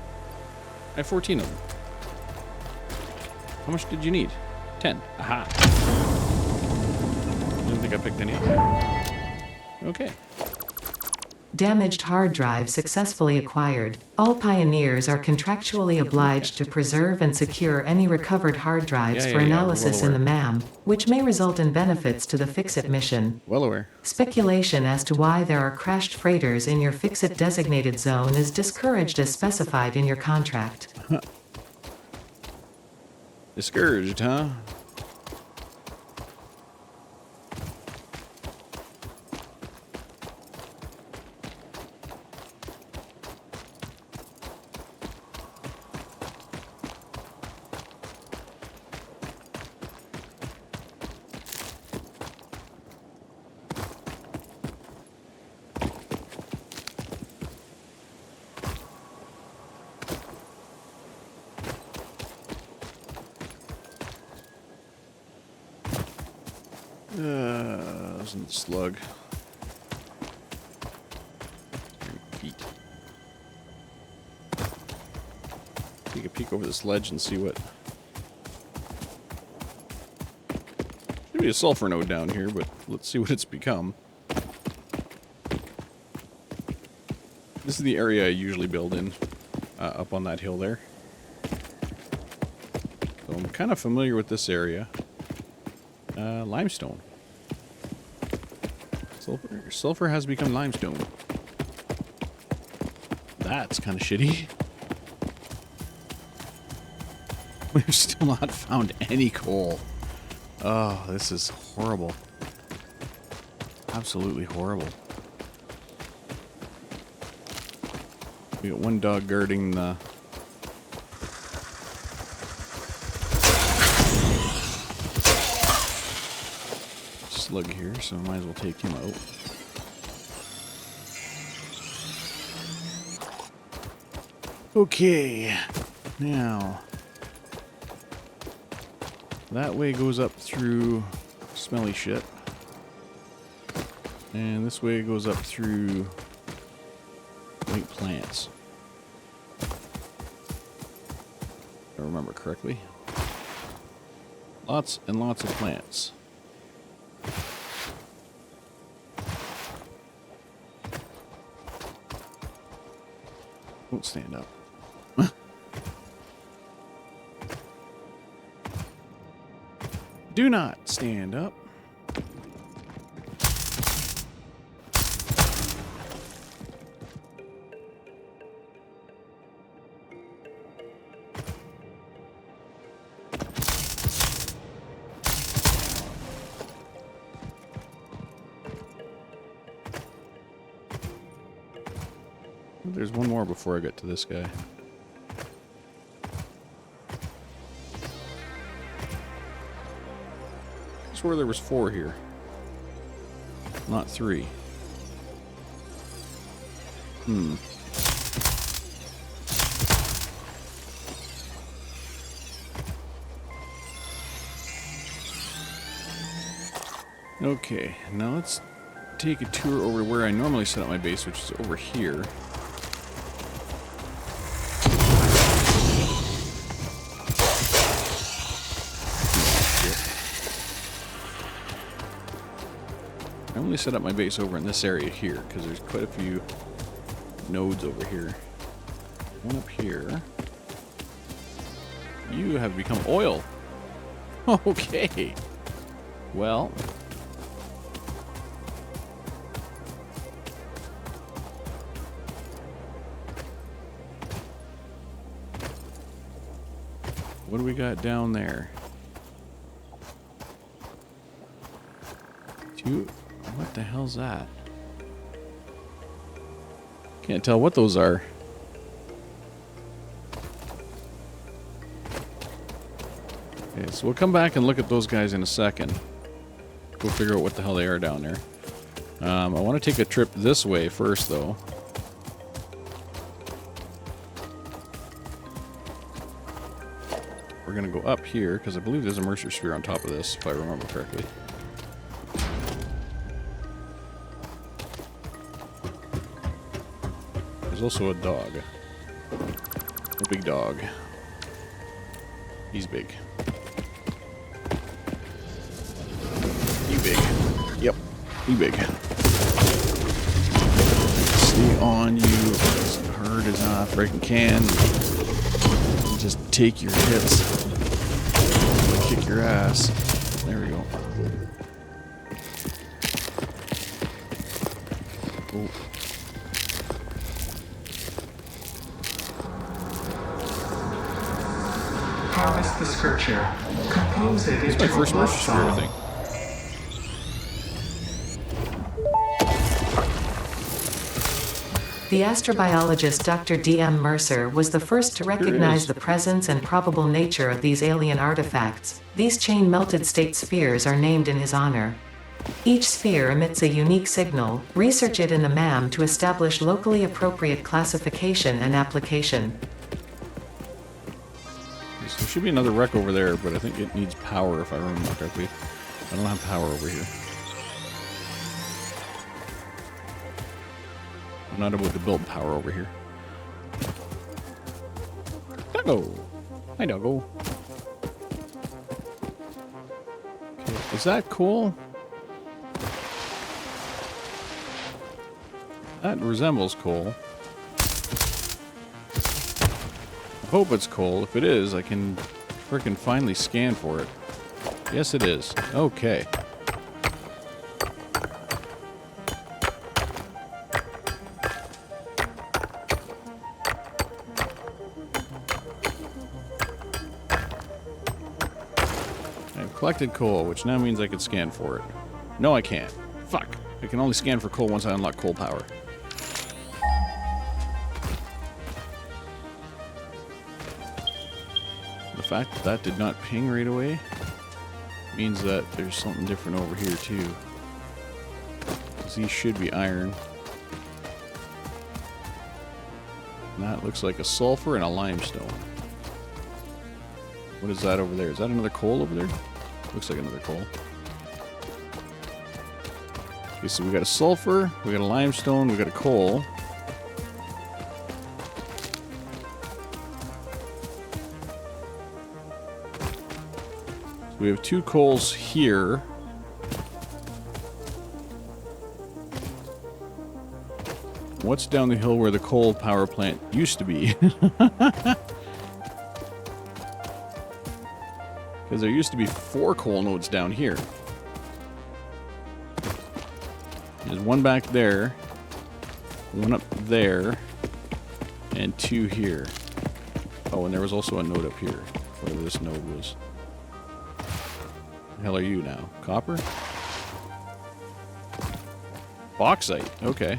I have 14 of them. How much did you need? 10. Aha. Didn't think I picked any up. Okay. Damaged hard drive successfully acquired. All pioneers are contractually obliged to preserve and secure any recovered hard drives for analysis well in the MAM, which may result in benefits to the Fix-It mission. Well aware. Speculation as to why there are crashed freighters in your Fix-It designated zone is discouraged as specified in your contract. Discouraged, huh? Isn't the slug. Feet. Take a peek over this ledge and see what. There'd be a sulfur node down here, but let's see what it's become. This is the area I usually build in, up on that hill there. So I'm kind of familiar with this area. Limestone. Sulfur has become limestone. That's kind of shitty. We've still not found any coal. Oh, this is horrible. Absolutely horrible. We got one dog guarding the... slug here, so I might as well take him out. Okay, now that way goes up through smelly shit, and this way goes up through white plants. If I remember correctly. Lots and lots of plants. Don't stand up. Do not stand up. There's one more before I get to this guy. I swear there was 4 here. Not 3. Okay, now let's take a tour over to where I normally set up my base, which is over here. I only set up my base over in this area here because there's quite a few nodes over here. One up here. You have become oil. Okay. Well. What do we got down there? What the hell's that? Can't tell what those are. Okay, so we'll come back and look at those guys in a second. We'll figure out what the hell they are down there. I want to take a trip this way first, though. We're going to go up here, because I believe there's a Mercer sphere on top of this, if I remember correctly. There's also a dog. A big dog. He's big. You big. Yep. You big. Stay on you as hard as I freaking can. Just take your hits. Kick your ass. There we go. Oh. Harvest the scripture. Compose it into my first a love Mercer sphere, I song. think. The astrobiologist Dr. D.M. Mercer was the first to recognize the presence and probable nature of these alien artifacts. These chain-melted state spheres are named in his honor. Each sphere emits a unique signal. Research it in the MAM to establish locally appropriate classification and application. So there should be another wreck over there, but I think it needs power if I remember correctly. I don't have power over here. I'm not able to build power over here. Doggo! Hi, doggo. Okay, is that cool? That resembles coal. I hope it's coal. If it is, I can frickin' finally scan for it. Yes, it is. Okay. Collected coal, which now means I can scan for it. No, I can't. Fuck. I can only scan for coal once I unlock coal power. The fact that that did not ping right away means that there's something different over here too. These should be iron. And that looks like a sulfur and a limestone. What is that over there? Is that another coal over there? Looks like another coal. Okay, so we got a sulfur, we got a limestone, we got a coal. So we have 2 coals here. What's down the hill where the coal power plant used to be? Because there used to be 4 coal nodes down here. There's 1 back there, 1 up there, and 2 here. Oh, and there was also a node up here, whatever this node was. The hell are you now? Copper? Bauxite, okay.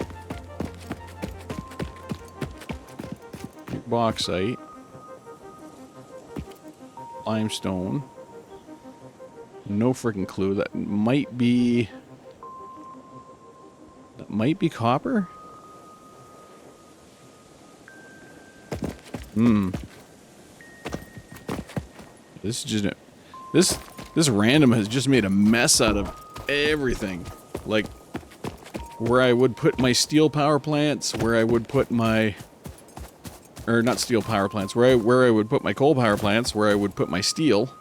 Bauxite. Limestone. No freaking clue. That might be... That might be copper? This is just... This random has just made a mess out of everything. Like, where I would put my steel power plants, where I would put my... Or not steel power plants, where I would put my coal power plants, where I would put my steel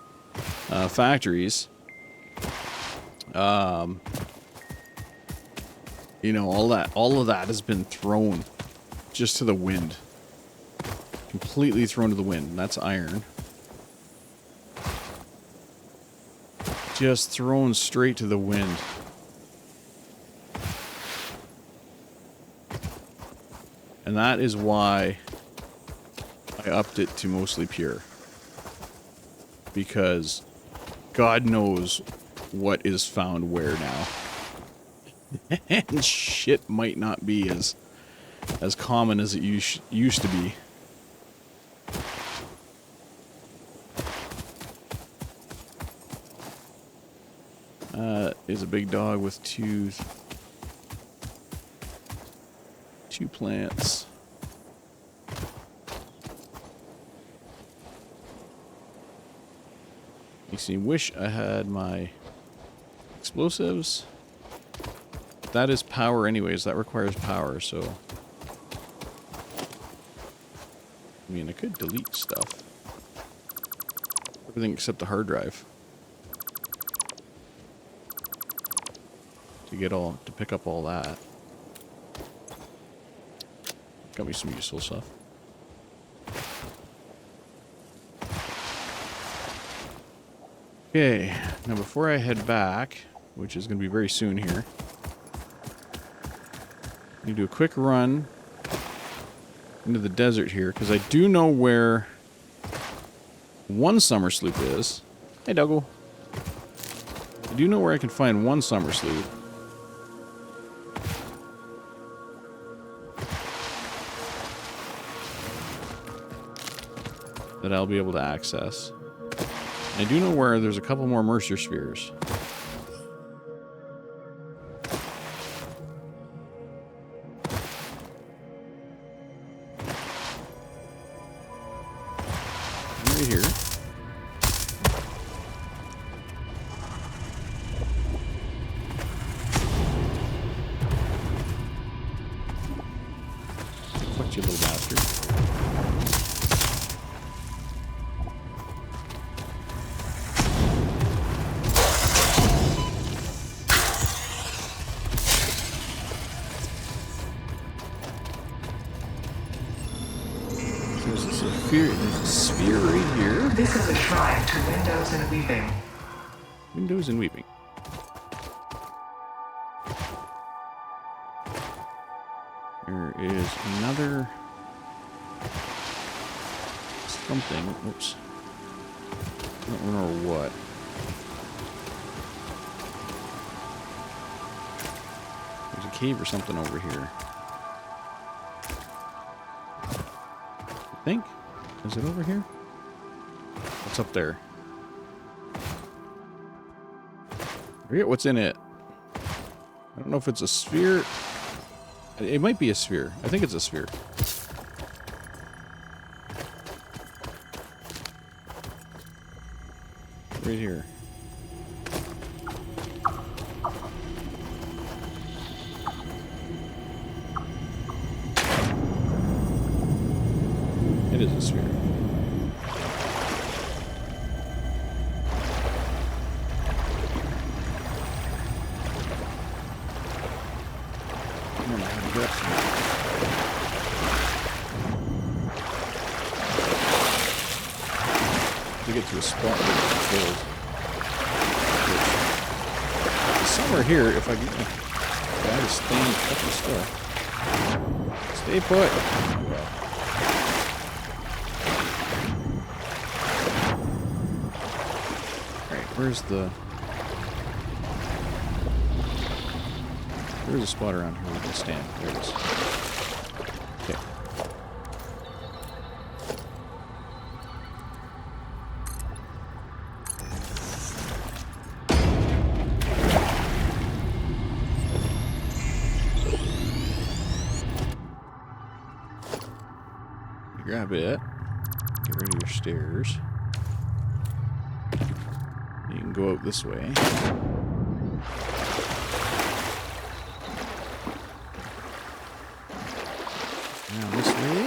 factories. You know, all of that has been thrown just to the wind. Completely thrown to the wind. And that's iron. Just thrown straight to the wind. And that is why I upped it to mostly pure. Because God knows what is found where now. And shit might not be as common as it used to be. Is a big dog with two plants. Makes me wish I had my explosives. That is power anyways. That requires power, so... I mean, I could delete stuff. Everything except the hard drive. To pick up all that. Got me some useful stuff. Okay, now before I head back, which is going to be very soon here, I'm going to do a quick run into the desert here, because I do know where one summer sloop is. Hey, Doggo. I do know where I can find one summer sloop. That I'll be able to access. I do know where there's a couple more Mercer spheres. Right here. Fuck you, little bastard. There's a sphere right here. This is a shrine to windows and weaving. Windows and weaving. There is another something. Oops. I don't remember what. cave or something over here. I think. Is it over here? What's up there? I forget what's in it. I don't know if it's a sphere. It might be a sphere. I think it's a sphere. Right here. It is a sphere. To get to a spot where it's filled. Somewhere here, if I get my guy to stand up the stuff. Stay put. Alright, where's a spot around here we can stand? There it is. Okay. Grab it. Get rid of your stairs. You can go out this way. Now this way.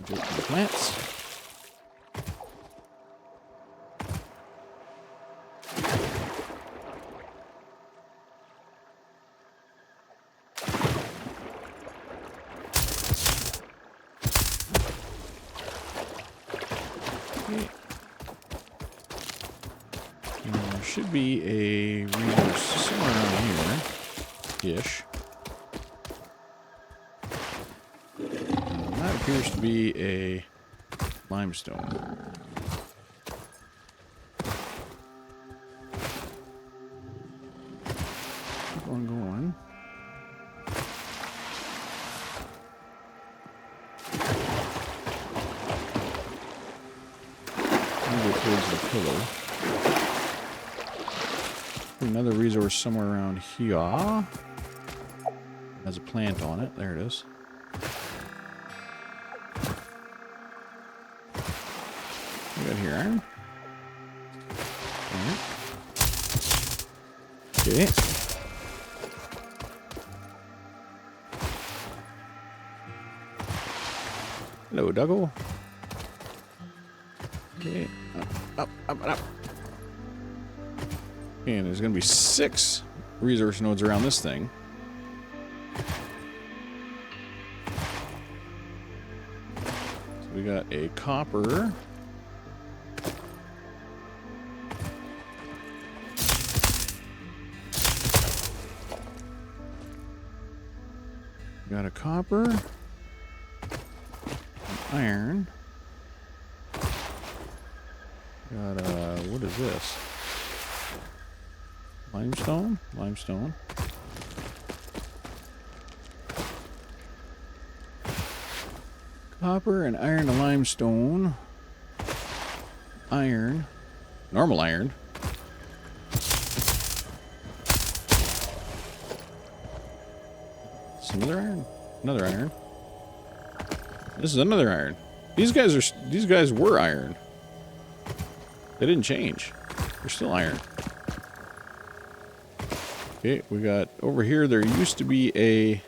Get the plants. Should be a resource somewhere around here-ish. That appears to be a limestone. Keep on going. Maybe towards the pillar. Another resource somewhere around here. Has a plant on it. There it is. We got here iron. Alright. Okay. Hello, Duggle. Okay. Up, up, up. And there's going to be 6 resource nodes around this thing. So we got a copper. Got a copper. An iron. Got a... what is this? Limestone? Limestone. Copper and iron to limestone. Iron. Normal iron. Some other iron. Another iron. This is another iron. These guys were iron. They didn't change. They're still iron. Okay, we got over here, there used to be a...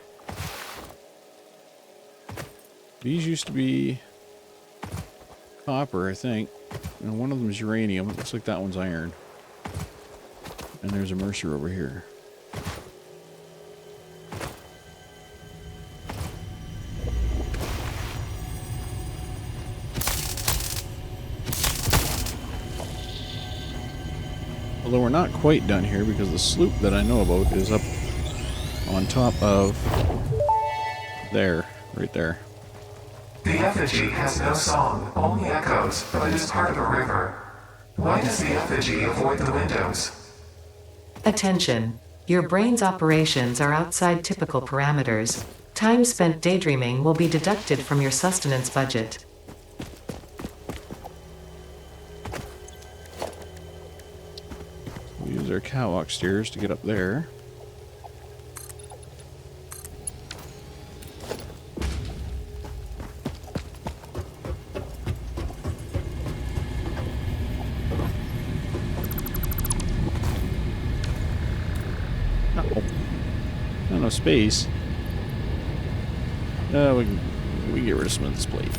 These used to be copper, I think. And one of them is uranium. It looks like that one's iron. And there's a Mercer over here. Although we're not quite done here because the sloop that I know about is up on top of there, right there. The effigy has no song, only echoes, but it is part of a river. Why does the effigy avoid the windows? Attention. Your brain's operations are outside typical parameters. Time spent daydreaming will be deducted from your sustenance budget. We use our catwalk stairs to get up there. Not enough space. We get rid of some of this plate.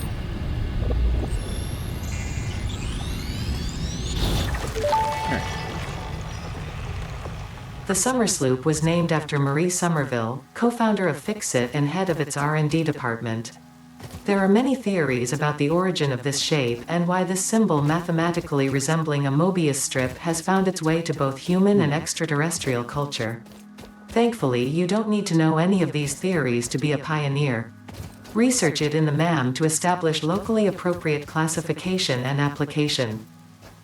The Summer Sloop was named after Marie Somerville, co-founder of Fixit and head of its R&D department. There are many theories about the origin of this shape and why this symbol mathematically resembling a Mobius strip has found its way to both human and extraterrestrial culture. Thankfully, you don't need to know any of these theories to be a pioneer. Research it in the MAM to establish locally appropriate classification and application.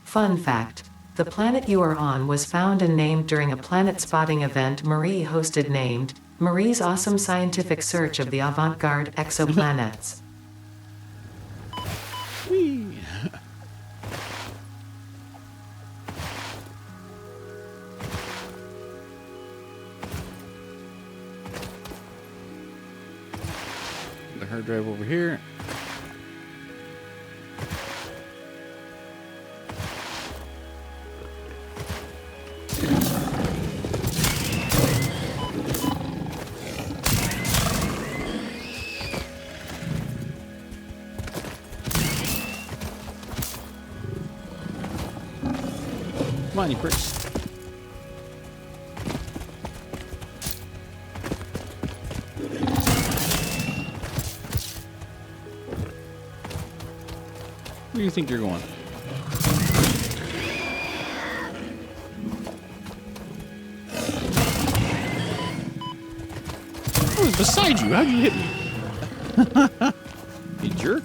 Fun fact: the planet you are on was found and named during a planet spotting event Marie hosted named Marie's Awesome Scientific Search of the Avant-Garde Exoplanets. Whee! The hard drive over here. Come on, you pricks. Where do you think you're going? I was beside you. How'd you hit me? You jerk.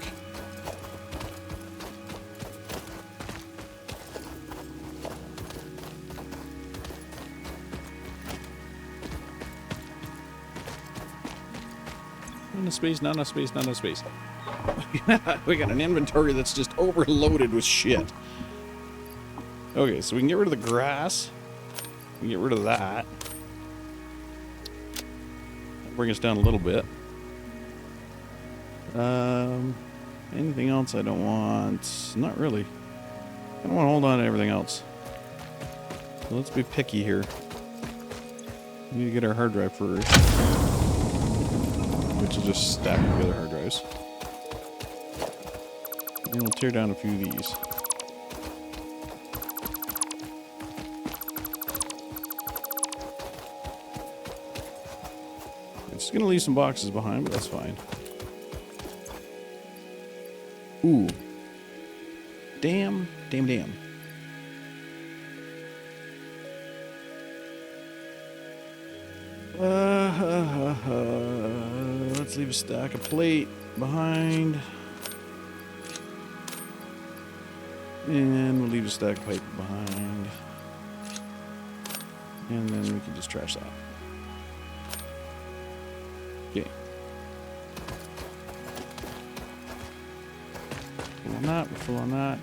Not enough space, not enough space, not enough space. We got an inventory that's just overloaded with shit. Okay, so we can get rid of the grass. We can get rid of that. That'll bring us down a little bit. Anything else I don't want? Not really. I don't want to hold on to everything else. So let's be picky here. We need to get our hard drive first. Which will just stack the other hard drives. And we'll tear down a few of these. It's gonna leave some boxes behind, but that's fine. Ooh. Damn. Let's leave a stack of plate behind. And we'll leave a stack of pipe behind. And then we can just trash that. Okay. Full on that, we're full on that.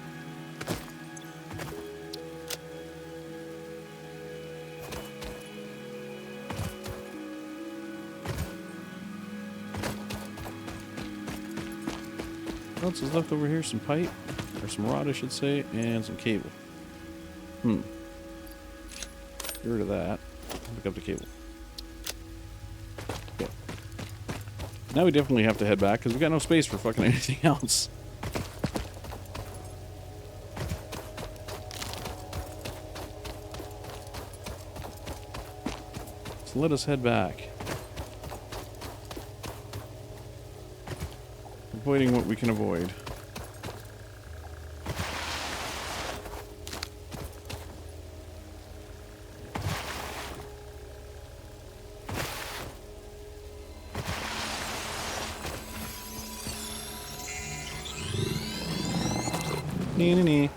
What else is left over here? Some pipe, or some rod I should say, and some cable. Get rid of that. Pick up the cable. Okay. Now we definitely have to head back because we got no space for fucking anything else. So let us head back. Avoiding what we can avoid. Nee.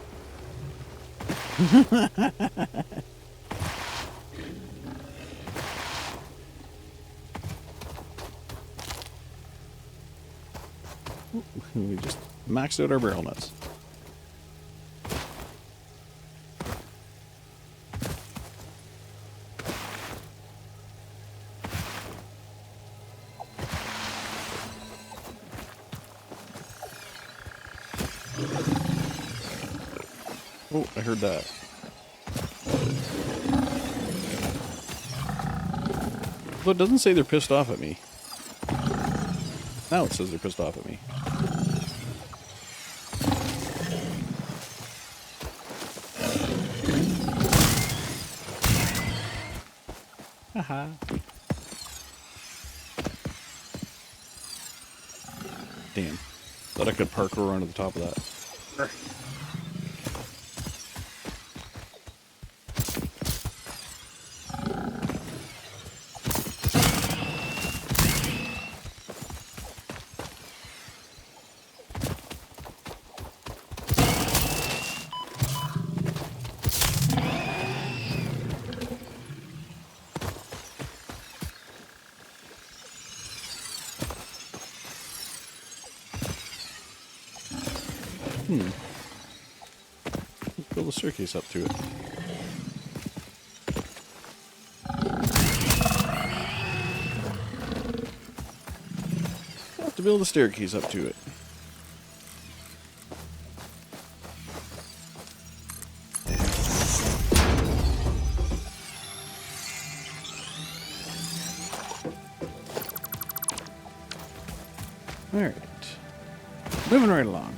We just maxed out our barrel nuts. Oh, I heard that. Though it doesn't say they're pissed off at me. Now it says they're pissed off at me. Haha. Damn. Thought I could parkour onto the top of that. Build a staircase up to it. Have to build a staircase up to it. All right, moving right along.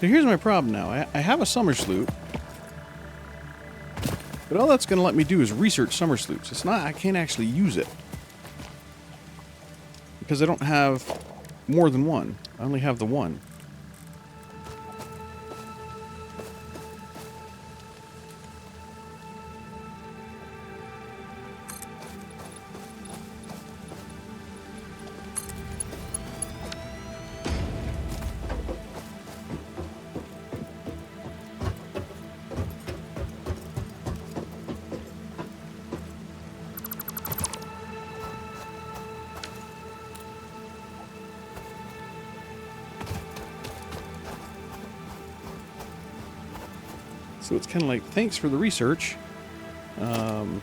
So here's my problem now. I have a summer sloop, but all that's going to let me do is research summer sloops. It's not, I can't actually use it because I don't have more than one. I only have the one. So it's kind of like, thanks for the research. You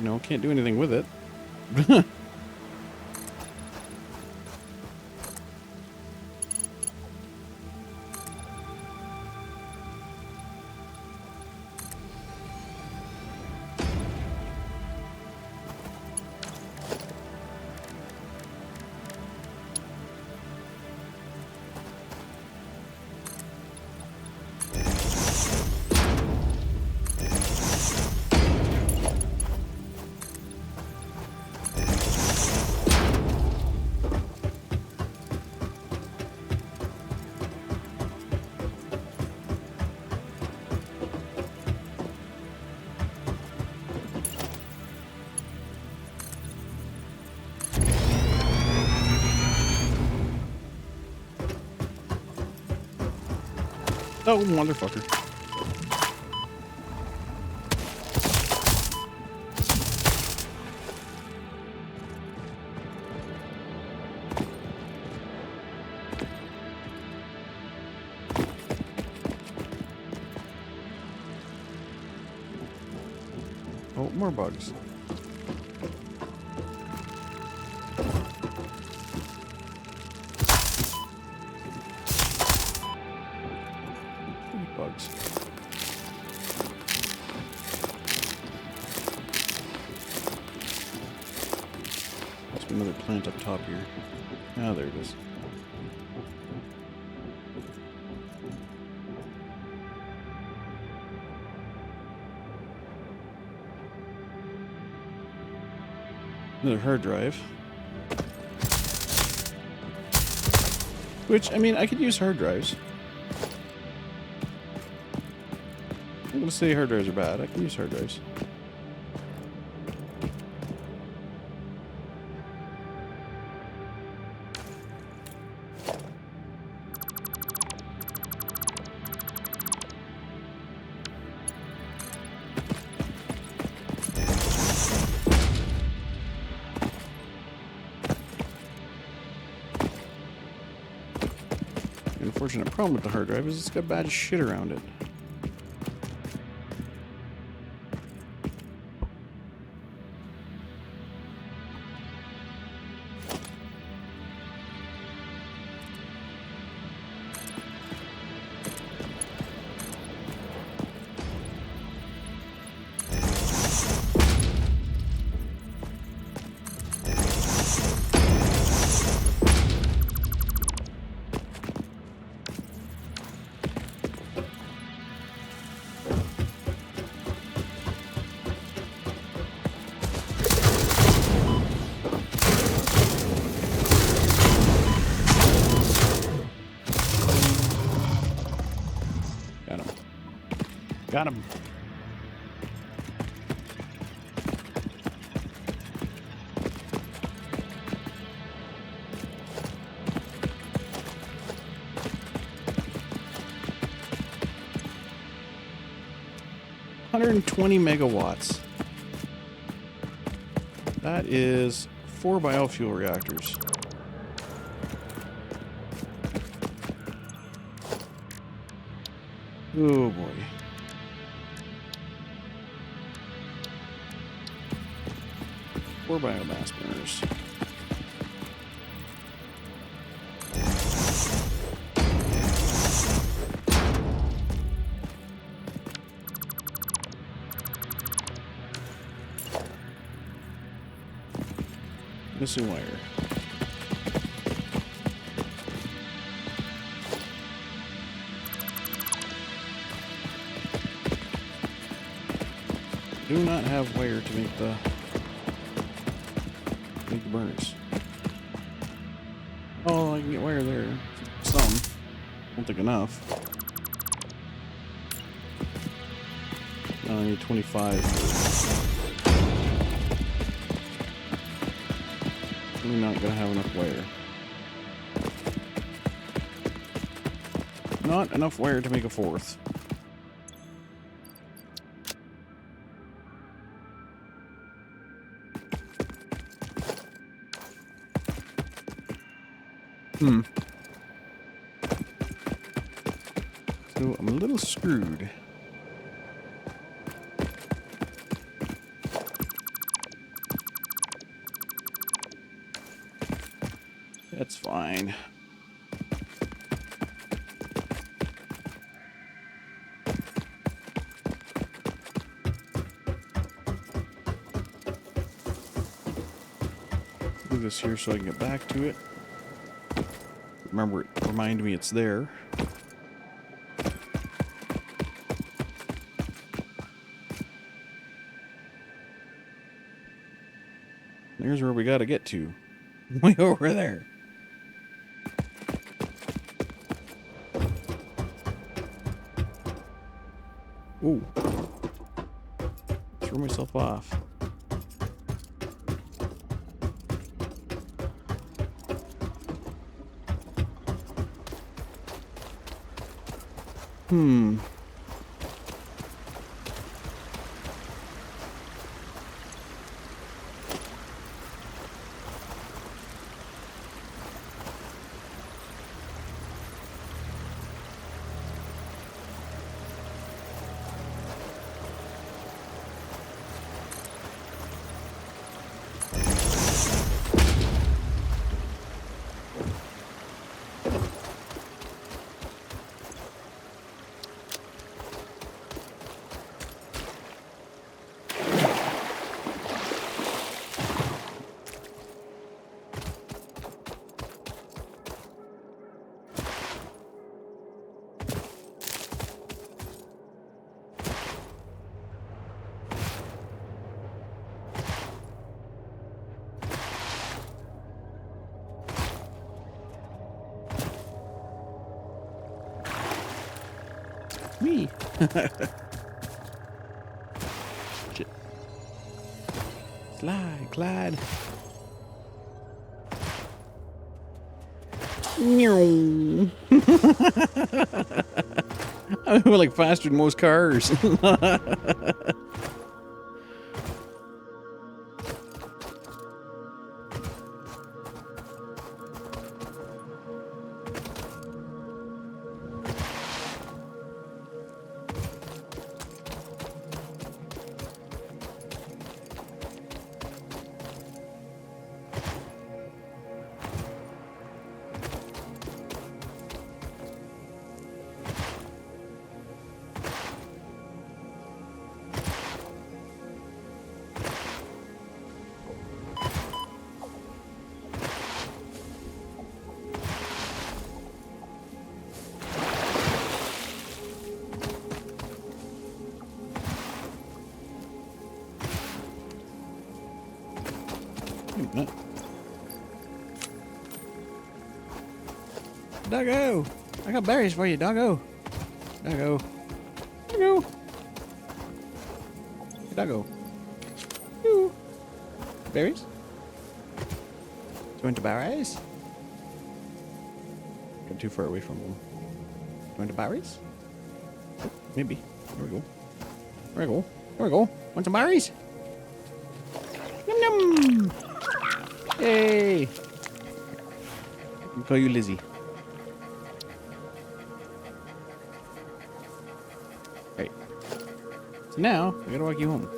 know, can't do anything with it. Oh, motherfucker. Oh, more bugs. Bugs. Must be another plant up top here. Ah, there it is. Another hard drive. Which, I mean, I could use hard drives. I'm gonna say hard drives are bad. I can use hard drives. unfortunate problem with the hard drive is it's got bad shit around it. Got him. $120 megawatts. That is 4 biofuel reactors. Oh boy. Four biomass burners. Missing wire. Do not have wire to make the burners. Oh, I can get wire there. Some. Don't think enough. No, I need 25 for... Probably not gonna have enough wire. Not enough wire to make a fourth. So I'm a little screwed. That's fine. Do this here so I can get back to it. Remember, remind me it's there. There's where we gotta get to. Way over there. Ooh. Threw myself off. Me. Shit. Slide, Clyde. I'm like faster than most cars. No. Doggo! I got berries for you, doggo. Doggo. Doggo. Doggo. Ooh. Berries? Do you want to berries? Got too far away from them. Do you want to berries? Oh, maybe. There we go. There we go. There we go. Want some berries? Yum yum! Hey! I'll call you Lizzie. Right. So now, I gotta walk you home.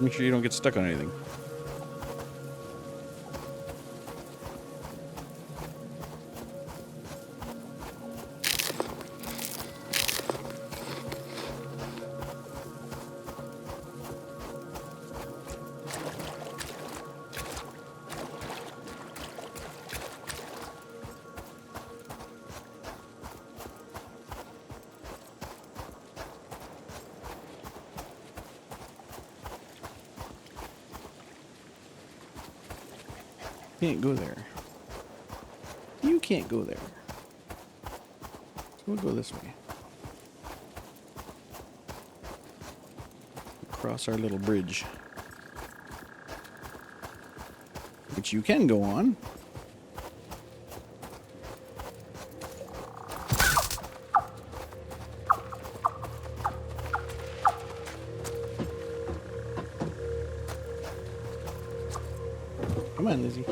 Make sure you don't get stuck on anything. Can't go there. You can't go there. So we'll go this way. Across our little bridge. Which you can go on. Come on, Lizzie.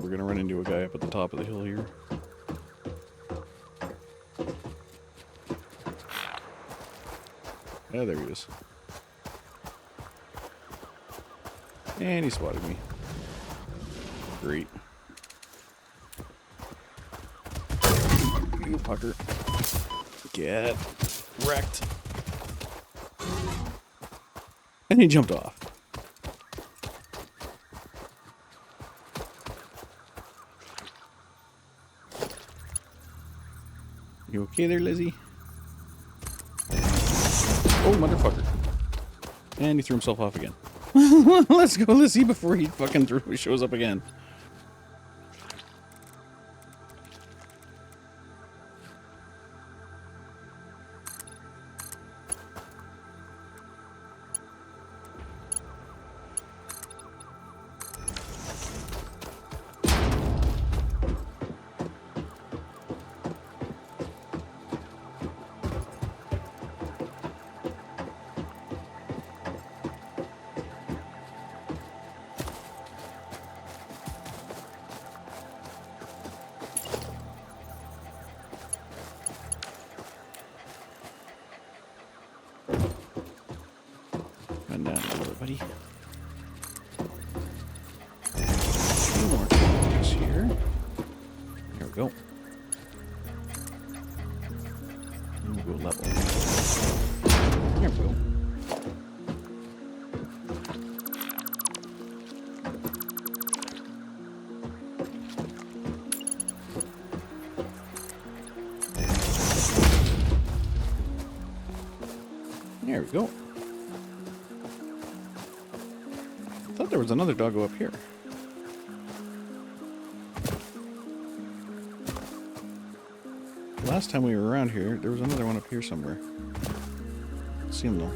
We're gonna run into a guy up at the top of the hill here. Oh, there he is. And he spotted me. Great. You pucker. Get wrecked. And he jumped off. You okay there, Lizzie? Oh, motherfucker. And he threw himself off again. Let's go, Lizzie, before he fucking shows up again. Run down a little, buddy. Two more things here. There we go. And we'll go level. There we go. There we go. I thought there was another doggo up here. Last time we were around here, there was another one up here somewhere. Let's see him though.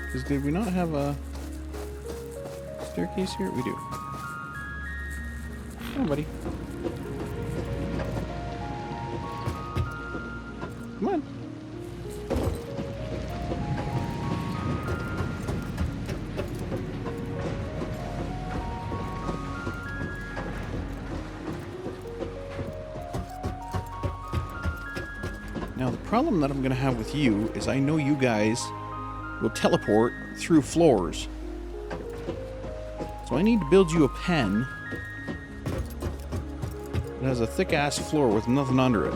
Because did we not have a staircase here? We do. Come on, buddy. Come on. Now the problem that I'm going to have with you is I know you guys will teleport through floors. So I need to build you a pen that has a thick ass floor with nothing under it.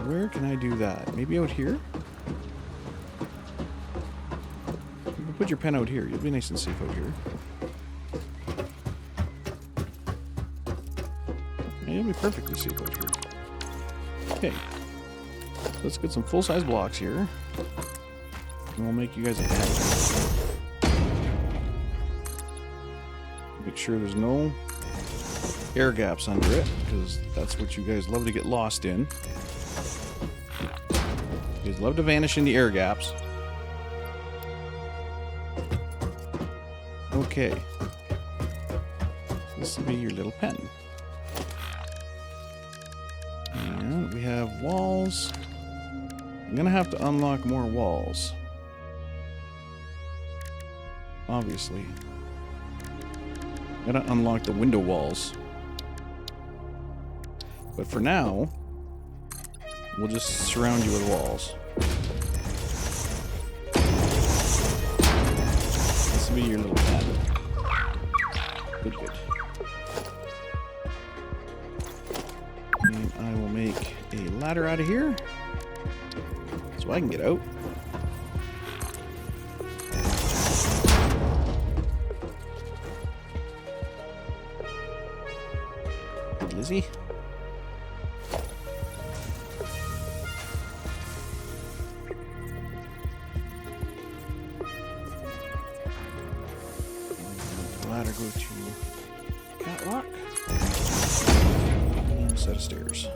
Where can I do that? Maybe out here? You can put your pen out here. You'll be nice and safe out here. Yeah, you'll be perfectly safe out here. Okay. So let's get some full-size blocks here. And we'll make you guys a head. Make sure there's no air gaps under it, because that's what you guys love to get lost in. You guys love to vanish in the air gaps. Okay. This will be your little pen. And we have walls. I'm gonna have to unlock more walls. Obviously. I'm gonna unlock the window walls. But for now, we'll just surround you with walls. This will be your little pen. Good, good. And I will make a ladder out of here so I can get out. Lizzie. Ladder go to catwalk. And a set of stairs.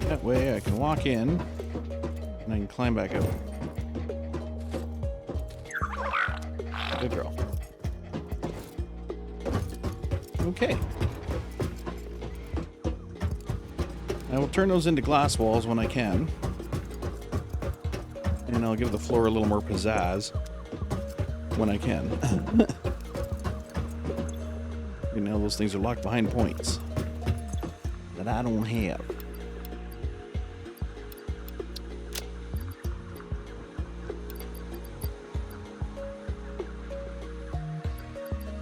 That way I can walk in and I can climb back out. Good girl. Okay. I will turn those into glass walls when I can. And I'll give the floor a little more pizzazz when I can. You know, those things are locked behind points that I don't have.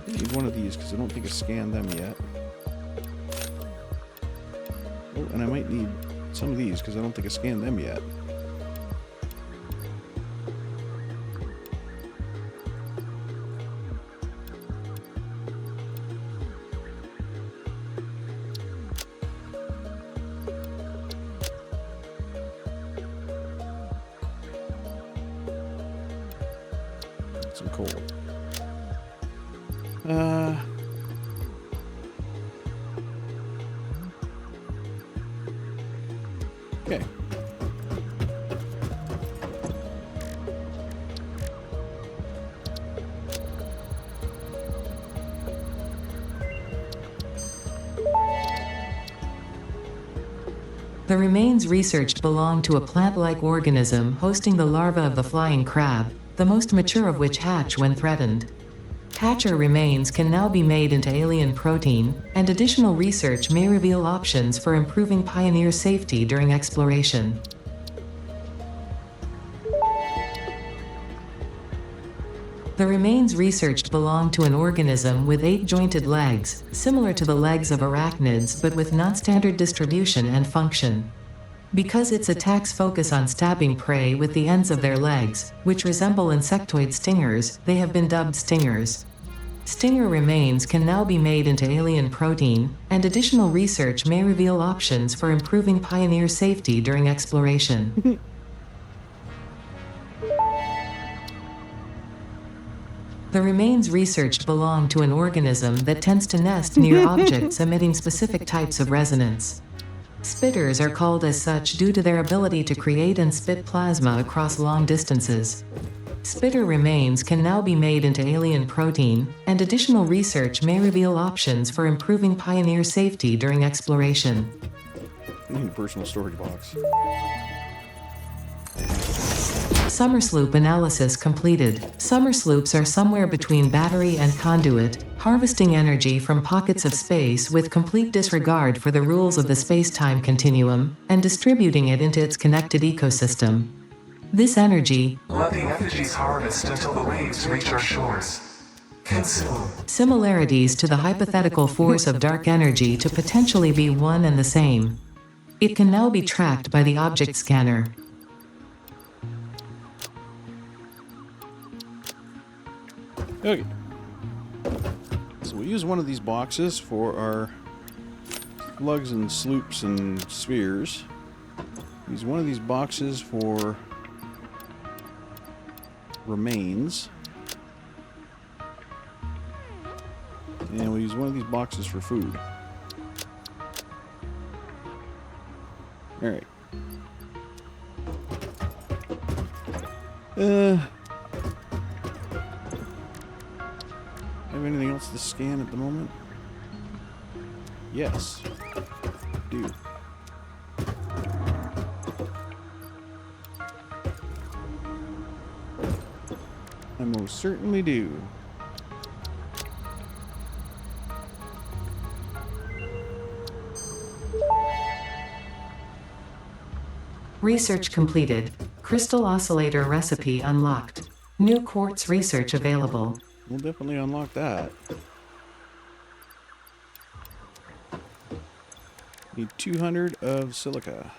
I need one of these because I don't think I scanned them yet. Oh, and I might need some of these because I don't think I scanned them yet. Some coal. Okay. The remains researched belong to a plant-like organism hosting the larva of the flying crab, the most mature of which hatch when threatened. Hatcher remains can now be made into alien protein, and additional research may reveal options for improving pioneer safety during exploration. The remains researched belong to an organism with 8 jointed legs, similar to the legs of arachnids but with non-standard distribution and function. Because its attacks focus on stabbing prey with the ends of their legs, which resemble insectoid stingers, they have been dubbed stingers. Stinger remains can now be made into alien protein, and additional research may reveal options for improving Pioneer safety during exploration. The remains researched belong to an organism that tends to nest near objects emitting specific types of resonance. Spitters are called as such due to their ability to create and spit plasma across long distances. Spitter remains can now be made into alien protein, and additional research may reveal options for improving Pioneer safety during exploration. I need a personal storage box. Summer sloop analysis completed. Summer sloops are somewhere between battery and conduit, harvesting energy from pockets of space with complete disregard for the rules of the space-time continuum, and distributing it into its connected ecosystem. This energy, Let the effigies harvest until the waves reach our shores. Consume. similarities to the hypothetical force of dark energy to potentially be one and the same. It can now be tracked by the object scanner. Okay. So we use one of these boxes for our lugs and sloops and spheres. Use one of these boxes for remains. And we use one of these boxes for food. Alright. Have anything else to scan at the moment? Yes. Do. I most certainly do. Research completed. Crystal oscillator recipe unlocked. New quartz research available. We'll definitely unlock that. Need 200 of silica.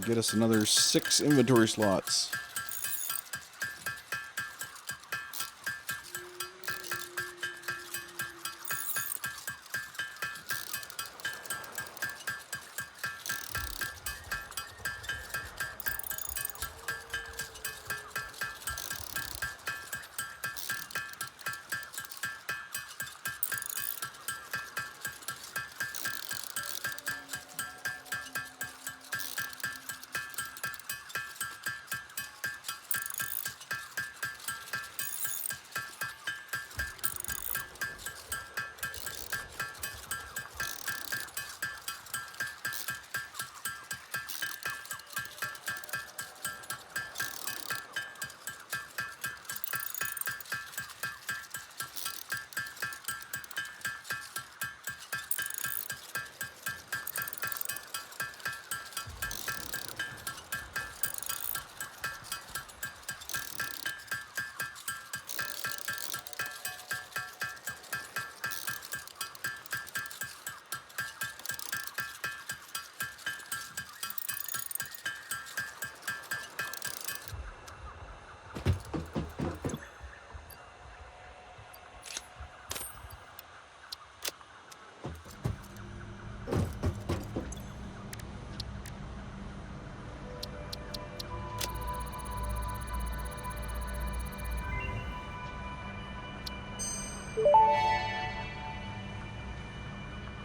Get us another 6 inventory slots.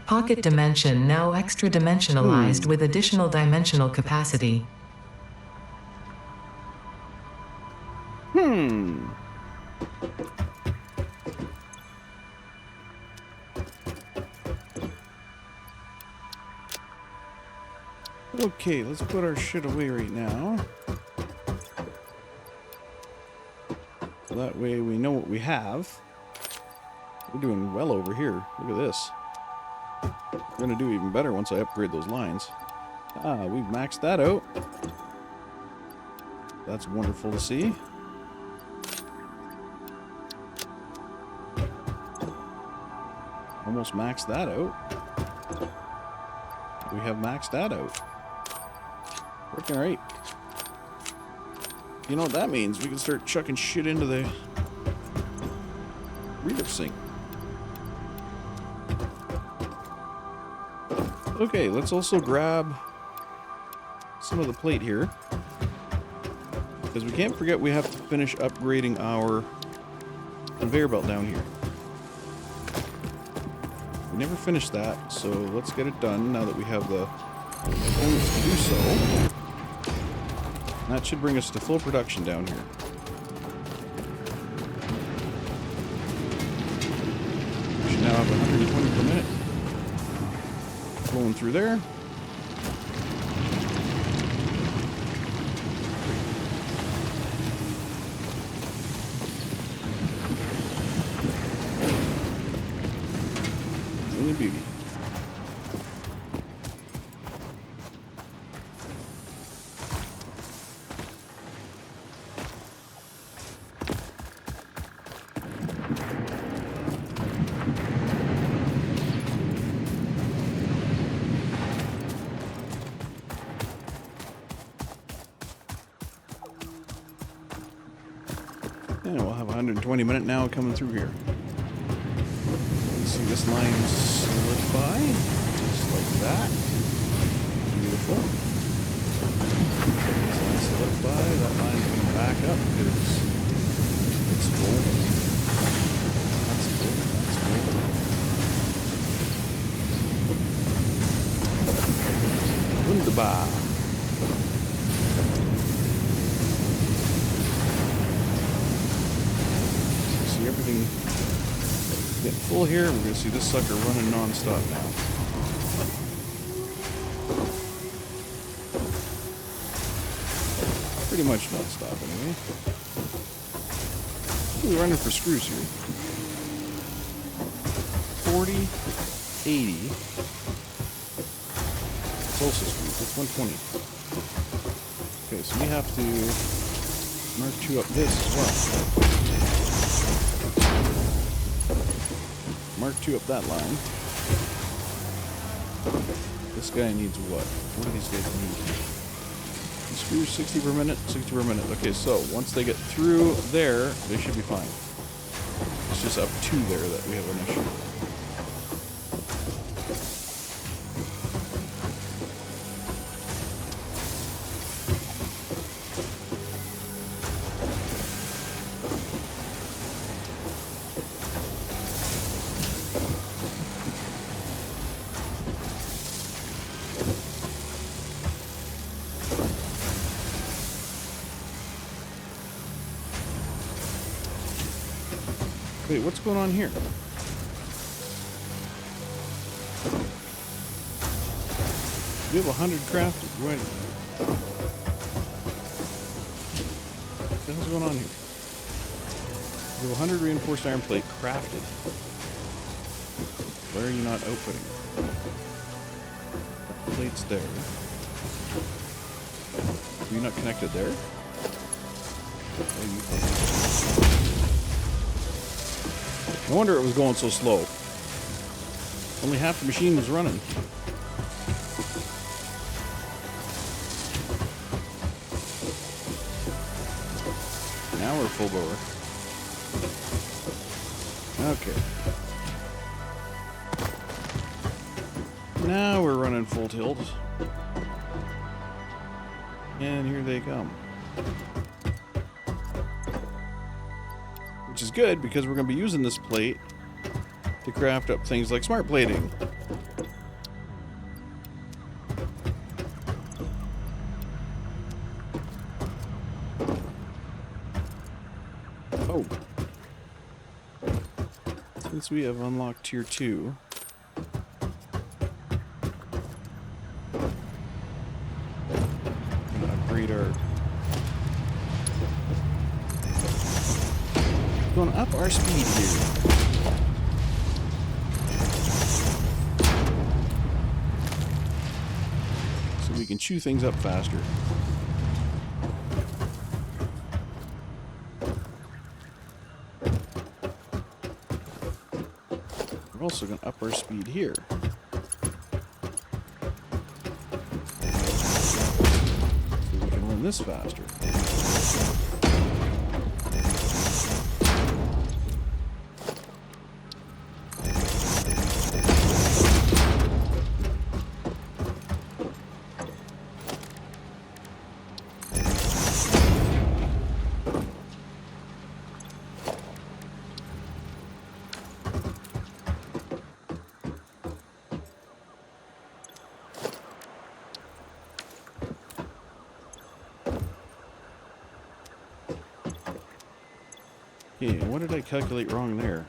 Pocket dimension now extra dimensionalized with additional dimensional capacity. Okay, let's put our shit away right now. So that way we know what we have. We're doing well over here. Look at this. We're gonna do even better once I upgrade those lines. Ah, we've maxed that out. That's wonderful to see. Almost maxed that out. We have maxed that out. Working right. You know what that means? We can start chucking shit into the reader sink. Okay, let's also grab some of the plate here. Because we can't forget we have to finish upgrading our conveyor belt down here. We never finished that, so let's get it done now that we have the components to do so. And that should bring us to full production down here. We should now have 120 per minute flowing through there. Really beauty. And we'll have 120 minute now coming through here. See this line solidify, just like that. Beautiful. This line solidify, that line's going to back up because it's full. That's full, that's full. Wunderbar. See everything getting full here. We're going to see this sucker running non-stop now. Pretty much non-stop anyway. We're running for screws here. 40, 80. Closest screws. That's 120. Okay, so we have to mark 2 up this as well. Mark 2 up that line. This guy needs what? What do these guys need? The screws 60 per minute, 60 per minute. Okay, so once they get through there, they should be fine. It's just up to there that we have an issue. Wait, what's going on here? We have 100 crafted. Right. What the hell's going on here? We have 100 reinforced iron plate crafted. Why are you not outputting? Plate's there. Are you not connected there? No wonder it was going so slow. Only half the machine was running. Now we're full bore. Okay. Now we're running full tilt. And here they come. Which is good because we're going to be using this plate to craft up things like smart plating. Oh. Since we have unlocked tier 2, I'm going to upgrade our... Going to up our speed here. So we can chew things up faster. We're also going to up our speed here. So we can run this faster. Okay, what did I calculate wrong there?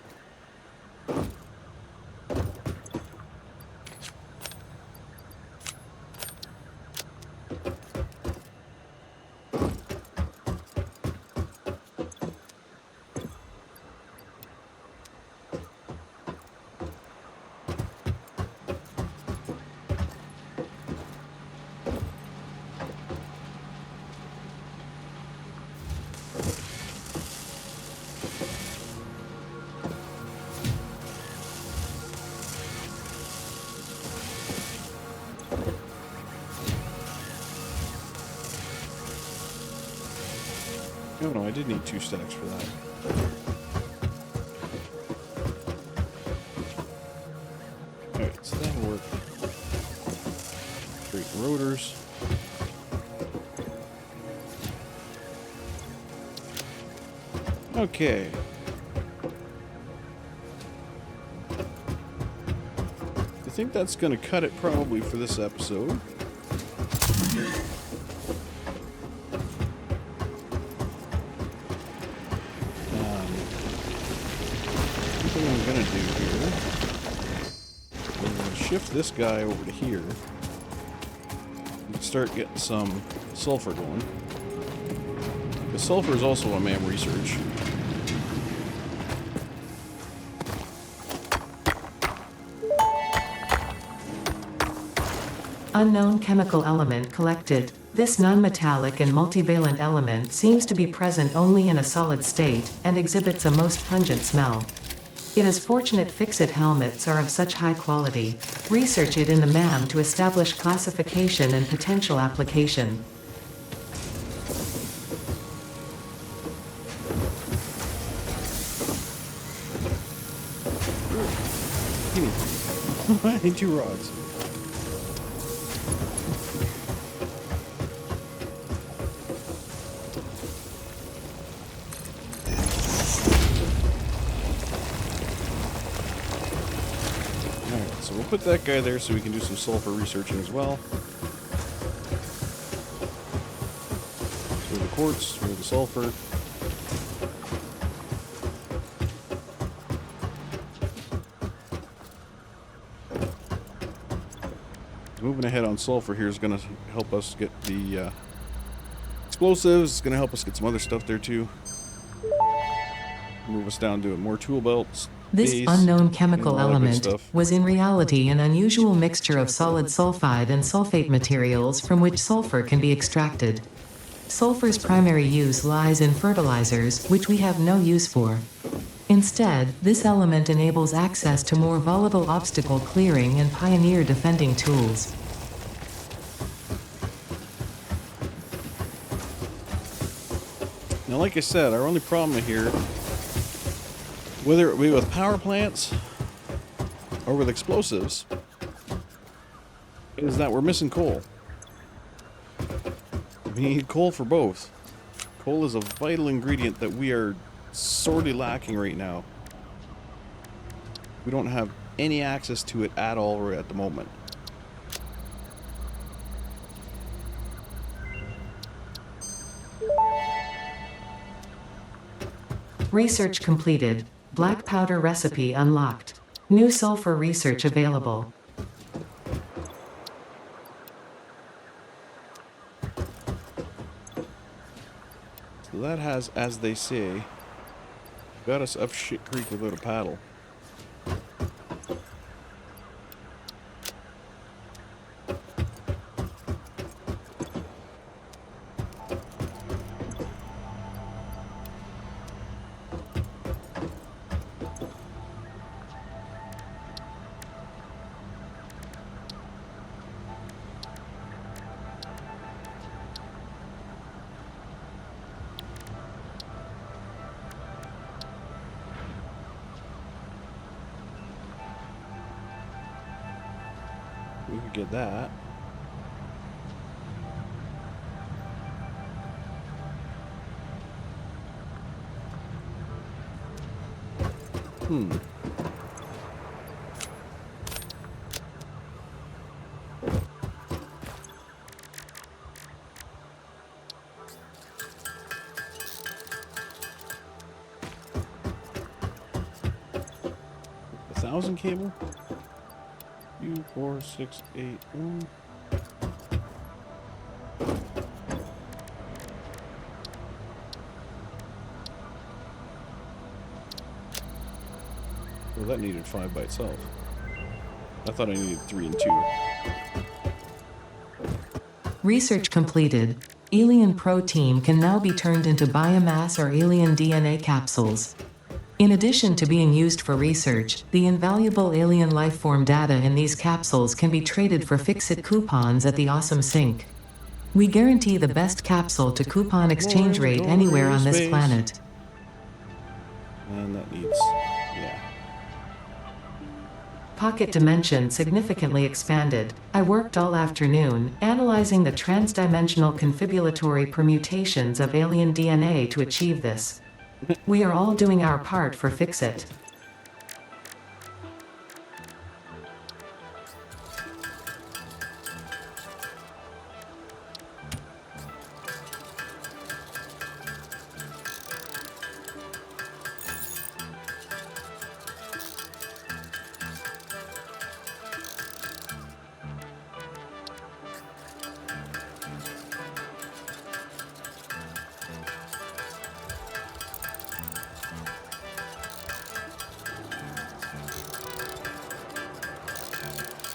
Oh no, I did need 2 stacks for that. Alright, so that'll work. Great rotors. Okay. I think that's going to cut it probably for this episode. What I'm going to do here, I'm going to shift this guy over to here and start getting some sulfur going. The sulfur is also a MAM research. Unknown chemical element collected. This non-metallic and multivalent element seems to be present only in a solid state, and exhibits a most pungent smell. It is fortunate fix-it helmets are of such high quality. Research it in the MAM to establish classification and potential application. I need 2 rods. Alright, so we'll put that guy there so we can do some sulfur researching as well. So the quartz, or the sulfur. Moving ahead on sulfur here is going to help us get the explosives. It's going to help us get some other stuff there too. Move us down to more tool belts. This base, unknown chemical all that good element stuff. was in reality an unusual mixture of solid sulfide and sulfate materials from which sulfur can be extracted. Sulfur's primary use lies in fertilizers, which we have no use for. Instead, this element enables access to more volatile obstacle clearing and pioneer defending tools. Now, like I said, our only problem here, whether it be with power plants or with explosives, is that we're missing coal. We need coal for both. Coal is a vital ingredient that we are sorely lacking right now. We don't have any access to it at all right at the moment. Research completed. Black powder recipe unlocked. New sulfur research available. So that has, as they say, got us up shit creek without a paddle. get that. Hmm. $1,000 cable? 2, 4, 6, 8, 1. Well, that needed 5 by itself. I thought I needed 3 and 2. Research completed. Alien protein can now be turned into biomass or alien DNA capsules. In addition to being used for research, the invaluable alien lifeform data in these capsules can be traded for fix-it coupons at the Awesome Sink. We guarantee the best capsule to coupon exchange More rate anywhere on this space. planet. And that needs... yeah. Pocket dimension significantly expanded. I worked all afternoon, analyzing the transdimensional confibulatory permutations of alien DNA to achieve this. We are all doing our part for Fix-It.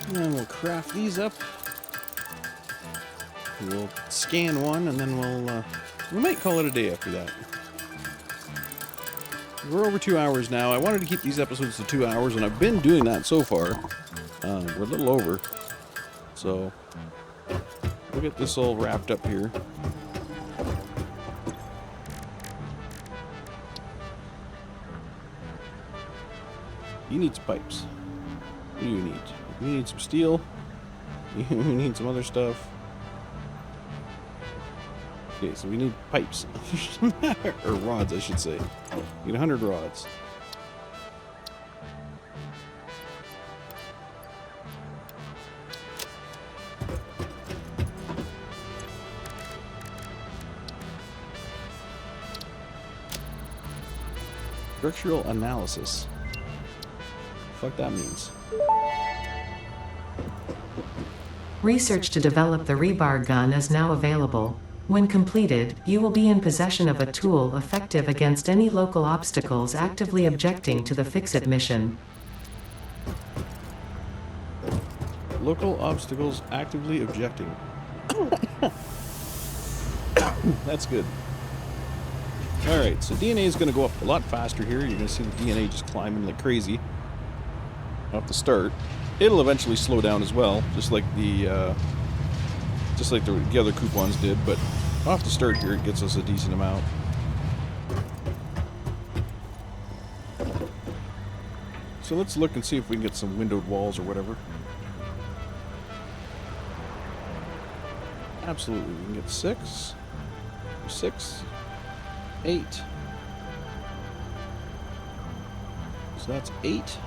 And then we'll craft these up. We'll scan one, and then we might call it a day after that. We're over 2 hours now. I wanted to keep these episodes to 2 hours, and I've been doing that so far. We're a little over. So, we'll get this all wrapped up here. You need some pipes. What do you need? You need some steel. You need some other stuff. Okay, so we need pipes. Or rods, I should say. We need 100 rods. Structural analysis. Fuck that means. Research to develop the rebar gun is now available. When completed, you will be in possession of a tool effective against any local obstacles actively objecting to the Fix-It mission. Local obstacles actively objecting. That's good. Alright, so DNA is going to go up a lot faster here. You're going to see the DNA just climbing like crazy off the start. It'll eventually slow down as well, just like the other coupons did, but off the start here it gets us a decent amount. So let's look and see if we can get some windowed walls or whatever. Absolutely, we can get 6, 8. So that's 8.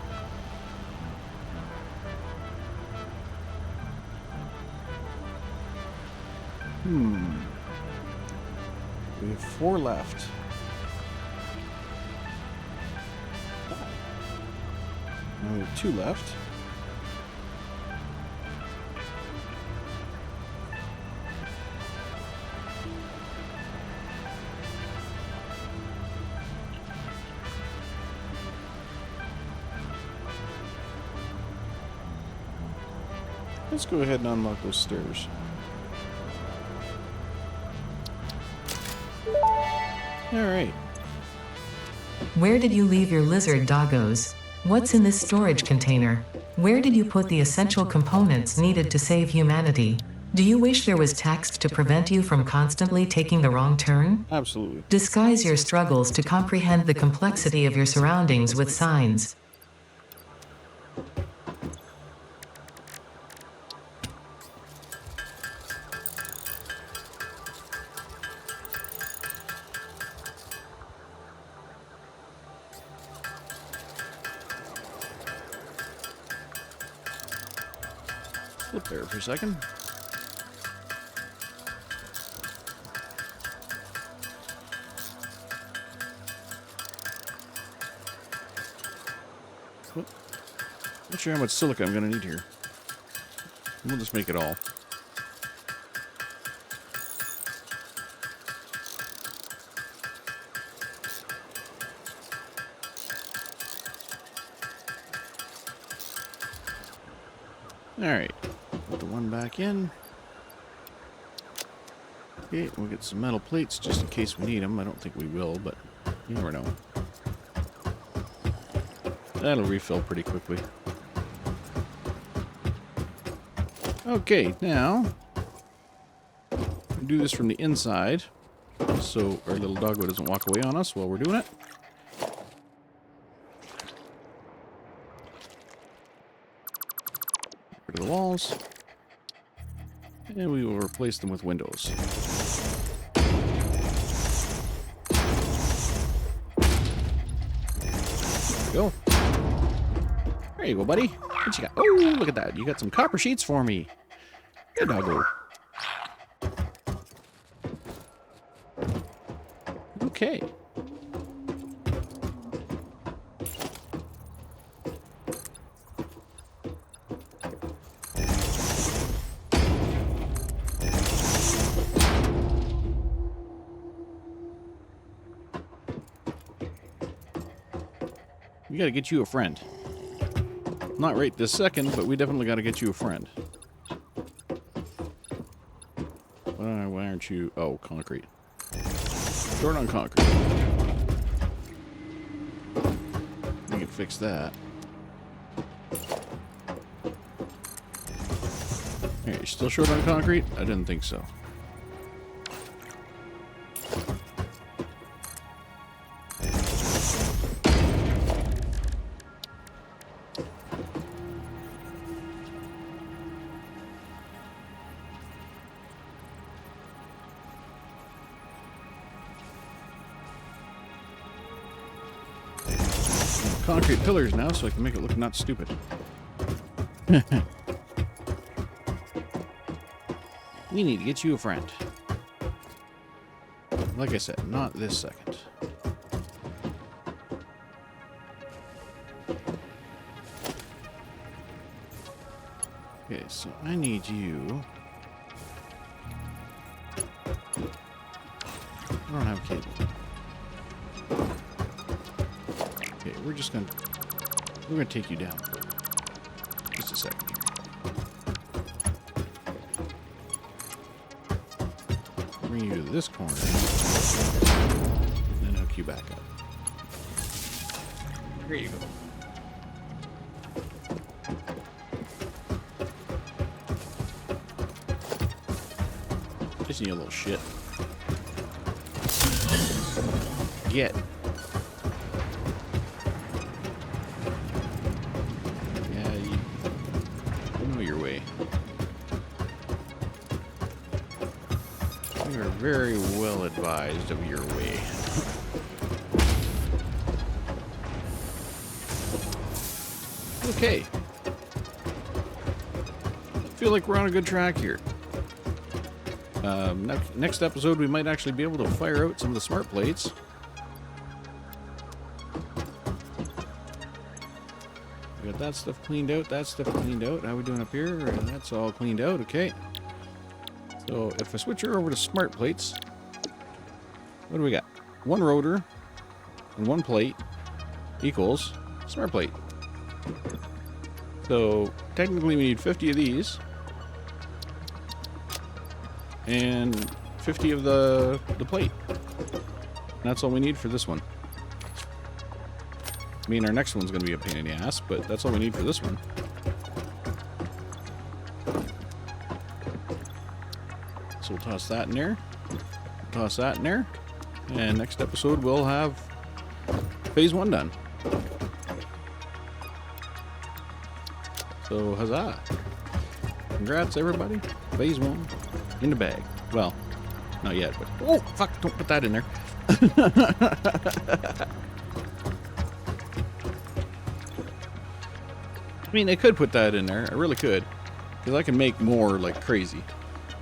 We have 4 left. Now we have 2 left. Let's go ahead and unlock those stairs. Alright. Where did you leave your lizard doggos? What's in this storage container? Where did you put the essential components needed to save humanity? Do you wish there was text to prevent you from constantly taking the wrong turn? Absolutely. Disguise your struggles to comprehend the complexity of your surroundings with signs. Flip there for a second. Whoop. Not sure how much silica I'm going to need here. We'll just make it all. Alright, put the one back in. Okay, we'll get some metal plates just in case we need them. I don't think we will, but you never know. That'll refill pretty quickly. Okay, now we'll do this from the inside so our little doggo doesn't walk away on us while we're doing it. Rid of the walls. And we will replace them with windows. There we go. There you go, buddy. What you got? Oh, look at that. You got some copper sheets for me. Good doggo. Okay. We gotta get you a friend. Not right this second, but we definitely gotta get you a friend. Why aren't you... Oh, concrete. Short on concrete. We can fix that. Hey, you still short on concrete? I didn't think so. Concrete pillars now, so I can make it look not stupid. We need to get you a friend. Like I said, not this second. Okay, so I need you. I don't have a cable. Okay, we're gonna take you down. Just a second here. Bring you to this corner. And then hook you back up. Here you go. Just need a little shit. Get. Very well advised of your way. Okay. Feel like we're on a good track here. Next episode, we might actually be able to fire out some of the smart plates. We got that stuff cleaned out, that stuff cleaned out. How are we doing up here? That's all cleaned out, okay. So if I switch her over to smart plates, what do we got? One rotor and one plate equals smart plate. So technically we need 50 of these and 50 of the plate. And that's all we need for this one. I mean, our next one's going to be a pain in the ass, but that's all we need for this one. So we'll toss that in there. Toss that in there. And next episode we'll have phase 1 done. So huzzah. Congrats everybody. Phase 1 in the bag. Well, not yet, but oh fuck, don't put that in there. I mean, I could put that in there. I really could. because I can make more like crazy.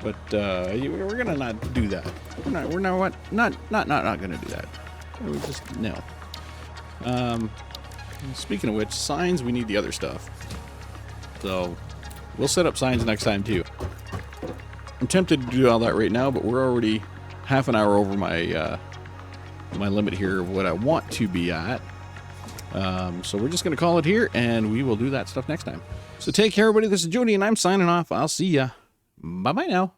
But we're gonna not do that. We're not gonna do that. We just no. Speaking of which, signs, we need the other stuff. So we'll set up signs next time too. I'm tempted to do all that right now, but we're already half an hour over my my limit here of what I want to be at. So we're just gonna call it here, and we will do that stuff next time. So take care, everybody. This is Jody, and I'm signing off. I'll see ya. Bye bye now.